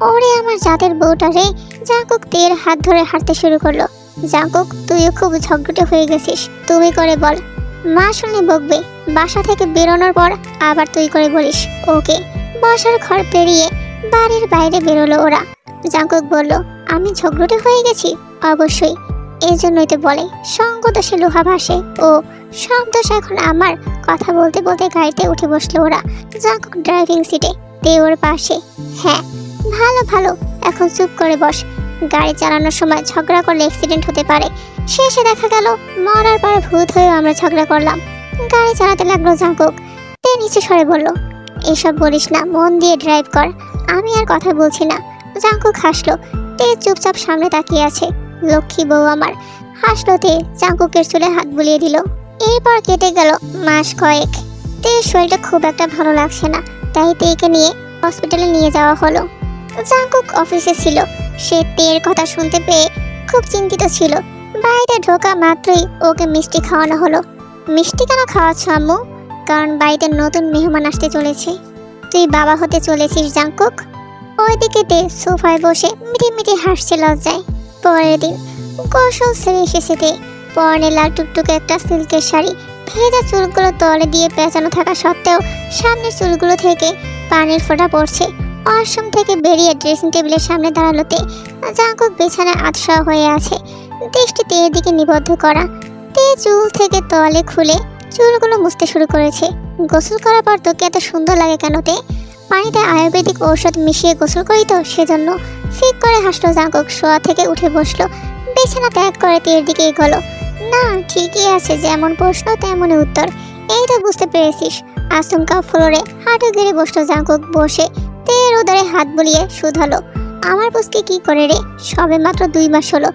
ওরে আমার জাতের বউটা রে। জাঙ্কুক তের হাত ধরে হাঁটতে শুরু করলো। জাঙ্কুক তুইও খুব ঝগড়ুটে হয়ে গেছিস, তুমি করে বল। মা শুনে বকবে। বাসা থেকে বেরোনোর পর আবার তুই করে বলিস। ওকে। বসার ঘর পেরিয়ে বাড়ির বাইরে বেরোলো ওরা। জাঙ্কুক বলল, আমি ঝগড়ুটে হয়ে গেছি? অবশ্যই, এই জন্যই তো বলে সঙ্গ দোষে লোহা ভাসে। ও সব দোষ এখন আমার। কথা বলতে বলতে গাড়িতে উঠে বসলো ওরা। জাঙ্কুক ড্রাইভিং সিটে, তে ওর পাশে। হ্যাঁ ভালো ভালো, এখন চুপ করে বস। গাড়ি চালানোর সময় ঝগড়া করলে অ্যাক্সিডেন্ট হতে পারে। শেষে দেখা গেল মরার পর ভূত হয়েও আমরা ঝগড়া করলাম। গাড়ি চালাতে লাগলো জাঙ্কুক। তে নিচু স্বরে বলল, এসব বলিস না, মন দিয়ে ড্রাইভ কর। আমি আর কথা বলছি না। জাঙ্কুক হাসলো। তে চুপচাপ সামনে তাকিয়ে আছে। লক্ষ্মী বউ আমার, হাসলো তে। জাঙ্কুকের চুলে হাত বুলিয়ে দিল। এরপর কেটে গেল মাস কয়েক। তের শরীরটা খুব একটা ভালো লাগছে না, তাই তেকে নিয়ে হসপিটালে নিয়ে যাওয়া হলো। জাঙ্কুক অফিসে ছিল। সে তের কথা শুনতে পেয়ে খুব চিন্তিত ছিল। বাড়িতে ঢোকা মাত্রই ওকে মিষ্টি খাওয়ানো হলো। মিষ্টি কেন খাওয়াচ্ছ আম্মু? কারণ বাড়িতে নতুন মেহমান আসতে চলেছে। তুই বাবা হতে চলেছিস জাঙ্কুক। ওইদিকে তে সোফায় বসে মিটি মিটি হাসছে লজ্জায়। পরের দিন গোসল সেরে এসেছে তে। পরনে লাল টুকটুকে একটা সিল্কের শাড়ি। ভেজা চুলগুলো তলে দিয়ে পেঁচানো থাকা সত্ত্বেও সামনের চুলগুলো থেকে পানির ফোঁটা পড়ছে। ওয়াশরুম থেকে বেরিয়ে ড্রেসিং টেবিলের সামনে দাঁড়ালো তে। জাঙ্কুক বিছানায় আতশা হয়ে আছে, দৃষ্টি তের দিকে নিবদ্ধ করা। তে চুল থেকে তলে খুলে চুলগুলো মুছতে শুরু করেছে। গোসল করার পর তোকে এত সুন্দর লাগে কেন তে? পানিতে আয়ুর্বেদিক ঔষধ মিশিয়ে গোসল করি তো, সেজন্য। ফিক করে হাসলো জাঙ্কুক। শোয়া থেকে উঠে বসলো। বিছানা ত্যাগ করে তের দিকে এগোলো। না, ঠিকই আছে, যেমন প্রশ্ন তেমনই উত্তর। এই তো বুঝতে পেরেছিস। আচমকা ফ্লোরে হাঁটু গেড়ে বসলো জাঙ্কুক। বসে তের উদরে হাত বুলিয়ে শুধালো, আমার বুঝকে কি করে রে? সবে মাত্র 2 মাস হলো,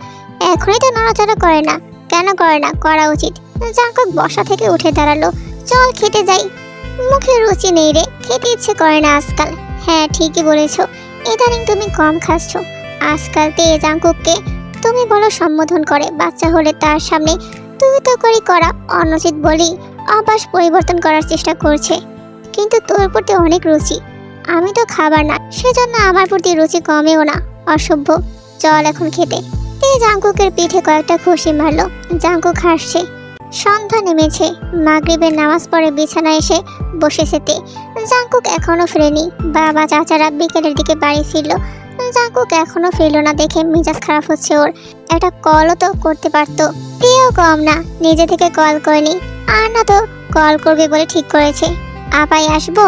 এখনই তো নড়াচড়া করে না। কেন করে না? করা উচিত। জাঙ্কুক বসা থেকে উঠে দাঁড়ালো। চল খেতে যাই। মুখে রুচি নেই রে, খেতে ইচ্ছে করে না আজকাল। হ্যাঁ ঠিকই বলেছ, ইদানিং তুমি কম খাচ্ছ। আজকাল তে জাঙ্কুককে তুমি বলো সম্বোধন করে। বাচ্চা হলে তার সামনে তুই তো করি করা অনুচিত বলি অভ্যাস পরিবর্তন করার চেষ্টা করছে। কিন্তু তোর প্রতি অনেক রুচি, আমি তো খাবার না, সেজন্য আমার প্রতি রুচি কমেও না। অসভ্য, চল এখন খেতে। তে জাঙ্কুকের পিঠে কয়েকটা খুশি মারলো। জাঙ্কুক হাসছে। সন্ধ্যা নেমেছে। মাগরিবের নামাজ পড়ে বিছানায় এসে বসেছে তে। জাঙ্কুক এখনো ফেরেনি। বাবা চাচারা বিকেলের দিকে বাড়ি ফিরলো। জাঙ্কুক এখনো ফিরলো না দেখে মেজাজ খারাপ হচ্ছে ওর। একটা কলও তো করতে পারতো। তেও কম না, নিজে থেকে কল করেনি। আর না তো কল করবে বলে ঠিক করেছে। আপাই আসবো?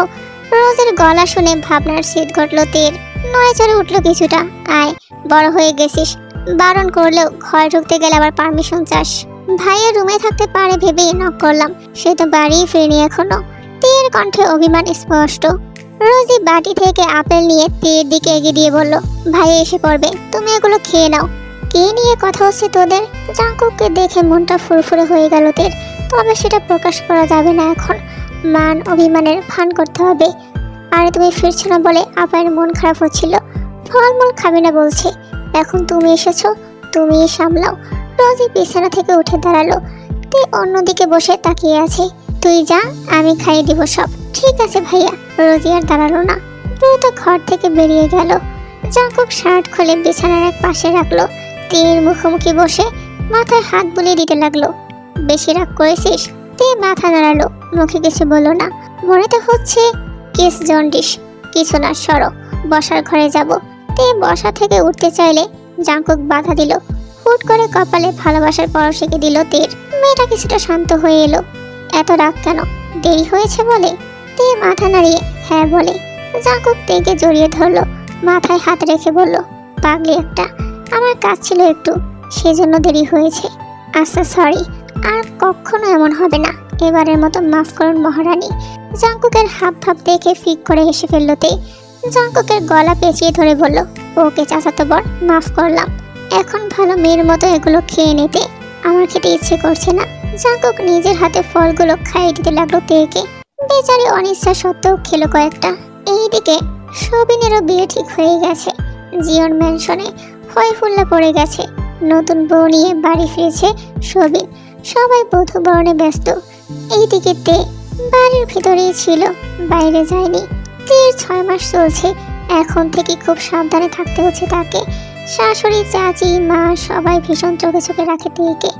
রোজের গলা শুনে ভাবনার শীত ঘটলো তের। নড়ে চড়ে উঠলো কিছুটা। আয়, বড় হয়ে গেছিস, বারণ করলেও ঘরে ঢুকতে গেলে আবার পারমিশন চাস। ভাইয়ের রুমে থাকতে পারে ভেবেই নক করলাম, সে তো বাড়ি ফিরেনি এখনো। তের কণ্ঠে অভিমান স্পষ্ট। রোজি বাটি থেকে আপেল নিয়ে তের দিকে এগিয়ে দিয়ে বলল, ভাই এসে পড়বে, তুমি এগুলো খেয়ে নাও। কে নিয়ে কথা হচ্ছে তোদের? জাঙ্কুককে দেখে মনটা ফুরফুরে হয়ে গেল তের। তবে সেটা প্রকাশ করা যাবে না এখন। মান অভিমানের ভান করতে হবে। আরে তুমি ফিরছো না বলে আপায়ের মন খারাপ হচ্ছিল। ফলমূল খাবে না বলছে। এখন তুমি এসেছো, তুমিই সামলাও। রোজি বিছানা থেকে উঠে দাঁড়ালো। তে অন্যদিকে বসে তাকিয়ে আছে। তুই যা, আমি খাইয়ে দিব সব। ঠিক আছে ভাইয়া। রোজি আর দাঁড়ালো না, দ্রুত ঘর থেকে বেরিয়ে গেল। জাঙ্কুক শার্ট খুলে বিছানার এক পাশে রাখলো। তের মুখোমুখি বসে মাথায় হাত বুলিয়ে দিতে লাগলো। বেশি রাগ করেছিস? তে মাথা নাড়ালো, মুখে কিছু বলল না। মনে তো হচ্ছে কেস জন্ডিস। কিছু না, সরো, বসার ঘরে যাব। তে বসা থেকে উঠতে চাইলে জাঙ্কুক বাধা দিল। হুট করে কপালে ভালোবাসার পরশ এঁকে দিল তের। মেয়েটা কিছুটা শান্ত হয়ে এলো। এত রাগ কেন? দেরি হয়েছে বলে? তে মাথা নাড়িয়ে হ্যাঁ বলে। জাঙ্কুক তেকে জড়িয়ে ধরলো, মাথায় হাত রেখে বলল, পাগলি একটা, আমার কাজ ছিল একটু, সেজন্য দেরি হয়েছে। আচ্ছা সরি, আর কখনো এমন হবে না। এবারের মতো মাফ করুন মহারানী। জাঙ্কুকের হাব ভাব দেখে ফিক করে হেসে ফেললো তে। জাঙ্কুকের গলা পেঁচিয়ে ধরে বলল, ওকে চাচাতো বর, মাফ করলাম। এখন ভালো মেয়ের মতো এগুলো খেয়ে নিতে। আমার খেতে ইচ্ছে করছে না। জাঙ্কুক নিজের হাতে ফলগুলো খাইয়ে দিতে লাগলো তেকে। বেচারি অনিচ্ছা সত্ত্বেও খেলো কয়েকটা। এইদিকে সবিনেরও বিয়ে ঠিক হয়ে গেছে। জিয়ন ম্যানশনে হই হুল্লা পড়ে গেছে। নতুন বউ নিয়ে বাড়ি ফিরেছে সবিন। সবাই বধূ বরণে ব্যস্ত। এইদিকে তে বাড়ির ভিতরেই ছিল, বাইরে যায়নি। তের 6 মাস চলছে। এখন থেকে খুব সাবধানে থাকতে হচ্ছে তাকে। শাশুড়ি, চাচি, মা সবাই ভীষণ চোখে চোখে রাখে তেকে।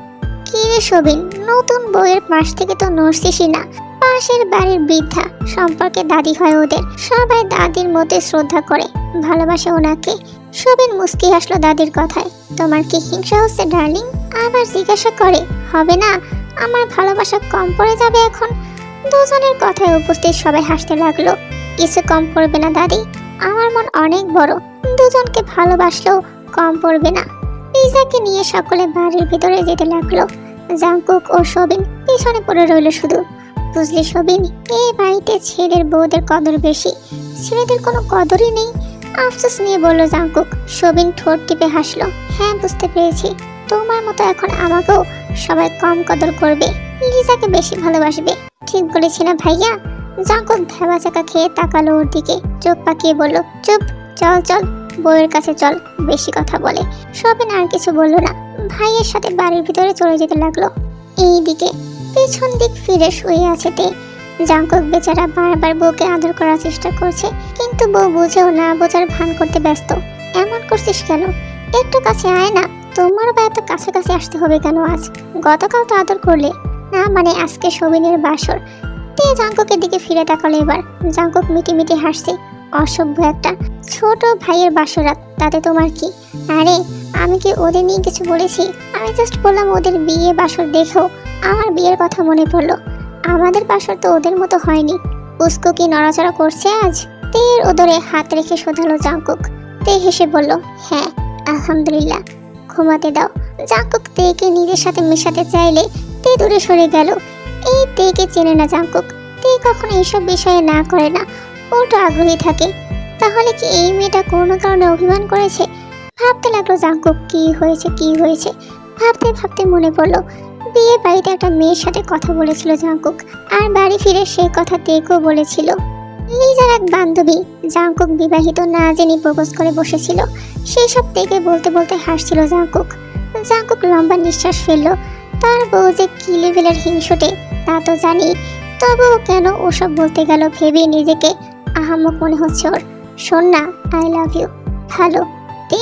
কি রে সবিন, নতুন বউয়ের পাশ থেকে তো নড়ছিসই না। পাশের বাড়ির বৃদ্ধা, সম্পর্কে দাদি হয় ওদের। সবাই দাদির মধ্যে শ্রদ্ধা করে, ভালোবাসে ওনাকে। সবিন মুস্কি হাসলো দাদির কথায়। তোমার কি হিংসা হচ্ছে ডার্লিং? আবার জিজ্ঞাসা করে, হবে না? আমার ভালোবাসা কম পড়ে যাবে এখন? দুজনের কথায় উপস্থিত সবাই হাসতে লাগলো। কিছু কম পড়বে না দাদি, আমার মন অনেক বড়, দুজনকে ভালোবাসলেও কম পড়বে না। লিজাকে নিয়ে সকলে বাড়ির ভিতরে যেতে লাগলো। জাঙ্কুক ও সবিন পিছনে পড়ে রইল শুধু। বুঝলি সবিন, এই বাড়িতে ছেলের বউদের কদর বেশি, ছেলেদের কোনো কদরই নেই। আফসোস নিয়ে বলল জাঙ্কুক। শোভিন ঠোঁট টিপে হাসলো। হ্যাঁ, বুঝতে পেরেছি। তোমার মতো এখন আমাকেও সবাই কম কদর করবে, লিজাকে বেশি ভালোবাসবে। ঠিক বলেছি না ভাইয়া? জাঙ্কুক ভেবা চাকা খেয়ে তাকালো ওর দিকে, চোখ পাকিয়ে বলল, চুপ, চল চল, বউয়ের কাছে চল, বেশি কথা বলে। শোভিন আর কিছু বলল না, ভাইয়ের সাথে বাড়ির ভিতরে চলে যেতে লাগলো। এইদিকে পেছন দিক ফিরে শুয়ে আছে তে। জাঙ্কুক বেচারা বারবার বউকে আদর করার চেষ্টা করছে, কিন্তু বউ বুঝেও না বোঝার ভান করতে ব্যস্ত। এমন করছিস কেন? একটু কাছে আয় না। তোমার বা এত কাছে কাছে আসতে হবে কেন আজ? গতকাল তো আদর করলে না, মানে আজকে শোভিনের বাসর। তে জাঙ্কুকের দিকে ফিরে তাকালো এবার। জাঙ্কুক মিটি মিটি হাসছে। অসভ্য একটা, ছোট ভাইয়ের বাসরাত, তাতে তোমার কি? আরে আমি কি ওদের নিয়ে কিছু বলেছি? আমি জাস্ট বললাম ওদের বিয়ে বাসর দেখেও আমার বিয়ের কথা মনে পড়লো। আমাদের বাসর তো ওদের মতো হয়নি। উস্কো কি নড়াচড়া করছে আজ? তের ওদরে হাত রেখে শোধালো জাঙ্কুক। তে হেসে বলল, হ্যাঁ আলহামদুলিল্লাহ, ঘুমাতে দাও। জাঙ্কুক তেকে নিজের সাথে মেশাতে চাইলে তে দূরে সরে গেল। এই তেকে চেনে না জাঙ্কুক। তে কখনো এইসব বিষয়ে না করে না, ওটা আগ্রহী থাকে। তাহলে কি এই মেয়েটা কোনো কারণে অভিমান করেছে? ভাবতে লাগলো জাঙ্কুক, কি হয়েছে কি হয়েছে। ভাবতে ভাবতে মনে পড়লো বিয়ে বাড়িতে একটা মেয়ের সাথে কথা বলেছিল জাঙ্কুক, আর বাড়ি ফিরে সে কথা তেকেও বলেছিল। লিজার এক বান্ধবী জাঙ্কুক বিবাহিত না জেনে প্রপোজ করে বসেছিল। সেই সব তেকে বলতে বলতে হাসছিল জাঙ্কুক। জাঙ্কুক লম্বা নিঃশ্বাস ফেললো। তার বউ যে কি লেভেলের হিংসুটে তা তো জানি, তবুও কেন ওসব বলতে গেল ভেবে নিজেকে আহাম্মক মনে হচ্ছে ওর। শোন না, আই লাভ ইউ। ভালো তে,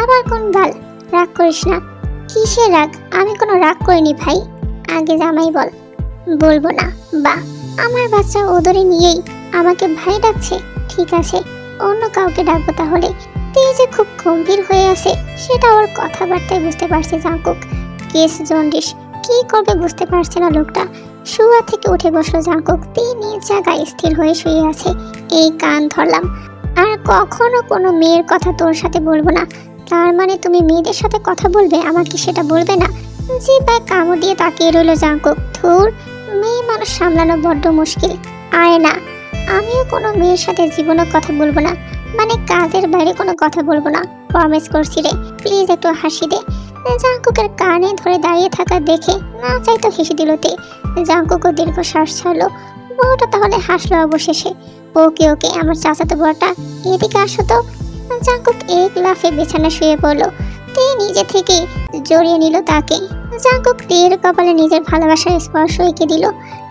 আবার কোন বাল? রাগ করিস না। কিসের রাগ? আমি কোনো রাগ করিনি ভাই। আগে জামাই বল। বলবো না। বা, আমার বাচ্চা ওদরে নিয়েই আমাকে ভাই ডাকছে। ঠিক আছে, অন্য কাউকে ডাকবো তাহলে। তে যে খুব গম্ভীর হয়ে আছে সেটা ওর কথাবার্তায় বুঝতে পারছে জাঙ্কুক। কেস জন্ডিস, কি করবে বুঝতে পারছে না লোকটা। শুয়া থেকে উঠে বসলো জাঙ্কুক। নিজ জায়গায় স্থির হয়ে শুয়ে আছে। এই কান ধরলাম, আর কখনো কোনো মেয়ের কথা তোর সাথে বলবো না। তার মানে তুমি মেয়েদের সাথে কথা বলবে, আমাকে সেটা বলবে না? যে ব্যাগ কামড় দিয়ে তাকিয়ে রইল জাঙ্কুক। ধুর, মেয়ে মানুষ সামলানো বড্ড মুশকিল। আয় না, আমিও কোনো মেয়ের সাথে জীবনে কথা বলবো না, মানে কাজের বাইরে কোনো কথা বলবো না। প্রমিস করছি রে, প্লিজ একটু হাসি দে। জাঙ্কুকের কানে ধরে দাঁড়িয়ে থাকা দেখে না চাইতো হেসে দিল তে। জাঙ্কুকও দীর্ঘশ্বাস ছাড়লো। বউটা তাহলে হাসলো অবশেষে। ওকে ওকে, আমার চাচাতো বউটা, এদিকে আসো তো। জাঙ্কুক এক লাফে বিছানা শুয়ে পড়লো। তে নিজে থেকেই জড়িয়ে নিল তাকে। জাঙ্কুক তের কপালে নিজের ভালোবাসার স্পর্শ এঁকে দিল।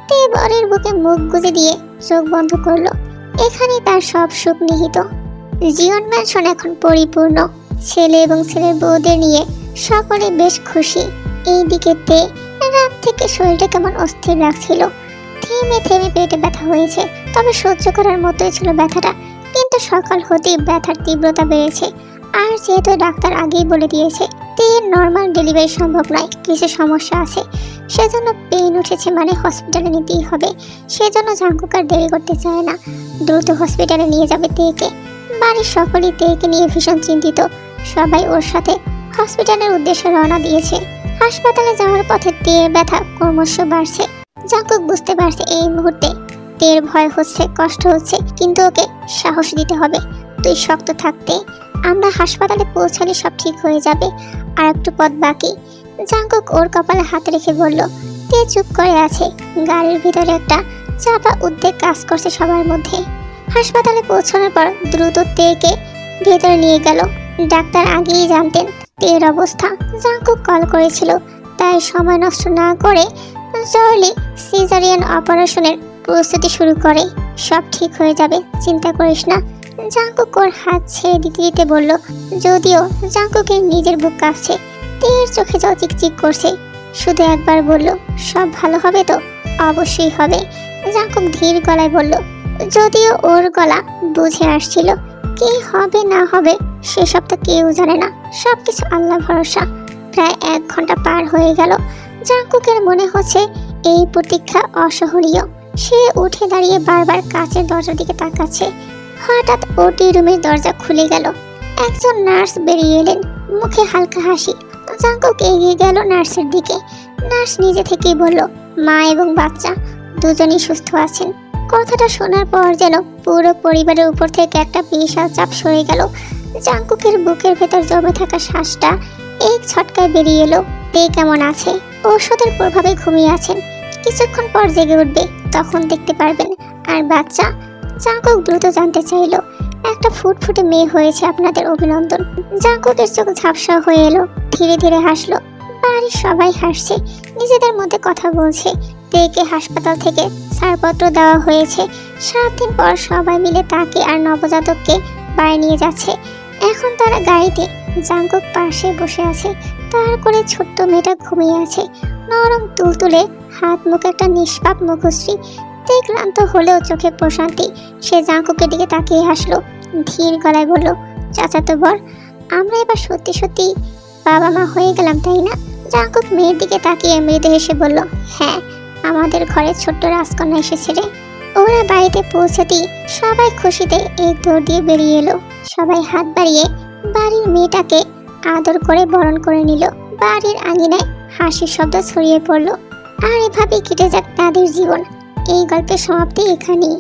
তে বরের বুকে মুখ গুজে দিয়ে চোখ বন্ধ করলো। এখানে তার সব সুখ নিহিত। জীবন ম্যানশন এখন পরিপূর্ণ। ছেলে এবং ছেলের বউদের নিয়ে সকলে বেশ খুশি। এইদিকে তে রাত থেকে শরীরটা কেমন অস্থির লাগছিল। থেমে থেমে পেটে ব্যথা হয়েছে, তবে সহ্য করার মতোই ছিল ব্যথাটা। কিন্তু সকাল হতেই ব্যথার তীব্রতা বেড়েছে। আর যেহেতু ডাক্তার আগেই বলে দিয়েছে তের নর্মাল ডেলিভারি সম্ভব নয়, কিছু সমস্যা আছে, সেজন্য পেইন উঠেছে, মানে হসপিটালে নিতেই হবে। সেজন্য জাঙ্কুক আর দেরি করতে চায় না, দ্রুত হসপিটালে নিয়ে যাবে তেকে। বাড়ির সকলেই তেকে নিয়ে ভীষণ চিন্তিত। সবাই ওর সাথে হসপিটালের উদ্দেশ্যে রওনা দিয়েছে। হাসপাতালে যাওয়ার পথে তের ব্যথা ক্রমশ বাড়ছে। জাঙ্কুক বুঝতে পারছে এই মুহূর্তে তের ভয় হচ্ছে, কষ্ট হচ্ছে, কিন্তু ওকে সাহস দিতে হবে। তুই শক্ত থাকতে, আমরা হাসপাতালে পৌঁছালে সব ঠিক হয়ে যাবে, আর একটু পথ বাকি। জাঙ্কুক ওর কপালে হাত রেখে বলল। তে চুপ করে আছে। গাড়ির ভিতরে একটা চাপা উদ্বেগ কাজ করছে সবার মধ্যে। হাসপাতালে পৌঁছানোর পর দ্রুত তেকে ভেতরে নিয়ে গেল। ডাক্তার আগেই জানতেন তের অবস্থা। জাঙ্কুক কল করেছিল, তাই সময় নষ্ট না করে জরুরি সিজারিয়ান অপারেশনের প্রস্তুতি শুরু করে। সব ঠিক হয়ে যাবে, চিন্তা করিস না। জাঙ্কুক ওর হাত ছেড়ে দিতে দিতে বলল। যদিও জাঙ্কুকের নিজের বুক কাঁপছে, তের চোখে জল চিকচিক করছে। শুধু একবার বলল, সব ভালো হবে তো? অবশ্যই হবে, জাঙ্কুক ধীর গলায় বলল। যদিও ওর গলা বুঝে আসছিল কি হবে না হবে সেসব তো কেউ জানে না, সবকিছু আল্লাহ ভরসা। প্রায় 1 ঘন্টা পার হয়ে গেল। জাঙ্কুকের মনে হচ্ছে এই প্রতীক্ষা অসহনীয়। সে উঠে দাঁড়িয়ে বারবার কাচের দরজার দিকে তাকাচ্ছে। হঠাৎ ওটি রুমের দরজা খুলে গেল। একজন নার্স বেরিয়ে এলেন, মুখে হালকা হাসি। জাঙ্কুক এগিয়ে গেল নার্সের দিকে। নার্স নিজে থেকেই বলল, মা এবং বাচ্চা দুজনই সুস্থ আছেন। কথাটা শোনার পর যেন পুরো পরিবারের উপর থেকে একটা বিশাল চাপ সরে গেল। জাঙ্কুকের বুকের ভেতর জমে থাকা শ্বাসটা এক ঝটকায় বেরিয়ে এলো। তে কেমন আছে? ঔষধের প্রভাবে ঘুমিয়ে আছেন, কিছুক্ষণ পর জেগে উঠবে, তখন দেখতে পারবেন। আর বাচ্চা? জাঙ্কুক দ্রুত জানতে চাইলো। একটা ফুটফুটে মেয়ে হয়েছে, আপনাদের অভিনন্দন। জাঙ্কুকের চোখ ঝাপসা হয়ে এলো, ধীরে ধীরে হাসলো। বাড়ির সবাই হাসছে, নিজেদের মধ্যে কথা বলছে। তেকে হাসপাতাল থেকে ছাড়পত্র দেওয়া হয়েছে। 7 দিন পর সবাই মিলে তাকে আর নবজাতককে বাড়ি নিয়ে যাচ্ছে। এখন তারা গাড়িতে, জাঙ্কুক পাশে বসে আছে, তার করে ছোট্ট মেয়েটা ঘুমিয়ে আছে। নরম তুলতুলে হাত, মুখে একটা নিষ্পাপ মুখশ্রী। তে ক্লান্ত হলেও চোখে প্রশান্তি। সে জাঙ্কুকের দিকে তাকিয়ে হাসলো, ধীর গলায় বলল, চাচাতো বর, আমরা এবার সত্যি সত্যি বাবা মা হয়ে গেলাম, তাই না? জাঙ্কুক মেয়ের দিকে তাকিয়ে মৃদু হেসে বলল, হ্যাঁ, আমাদের ঘরে ছোট্ট রাজকন্যা এসেছে রে। ওরা বাড়িতে পৌঁছাতেই সবাই খুশিতে এক দৌড় দিয়ে বেরিয়ে এলো। সবাই হাত বাড়িয়ে বাড়ির মেয়েটাকে আদর করে বরণ করে নিল। বাড়ির আঙিনায় হাসির শব্দ ছড়িয়ে পড়ল। আর এভাবেই কেটে যাক তাদের জীবন। এই গল্পের সমাপ্তি এখানেই।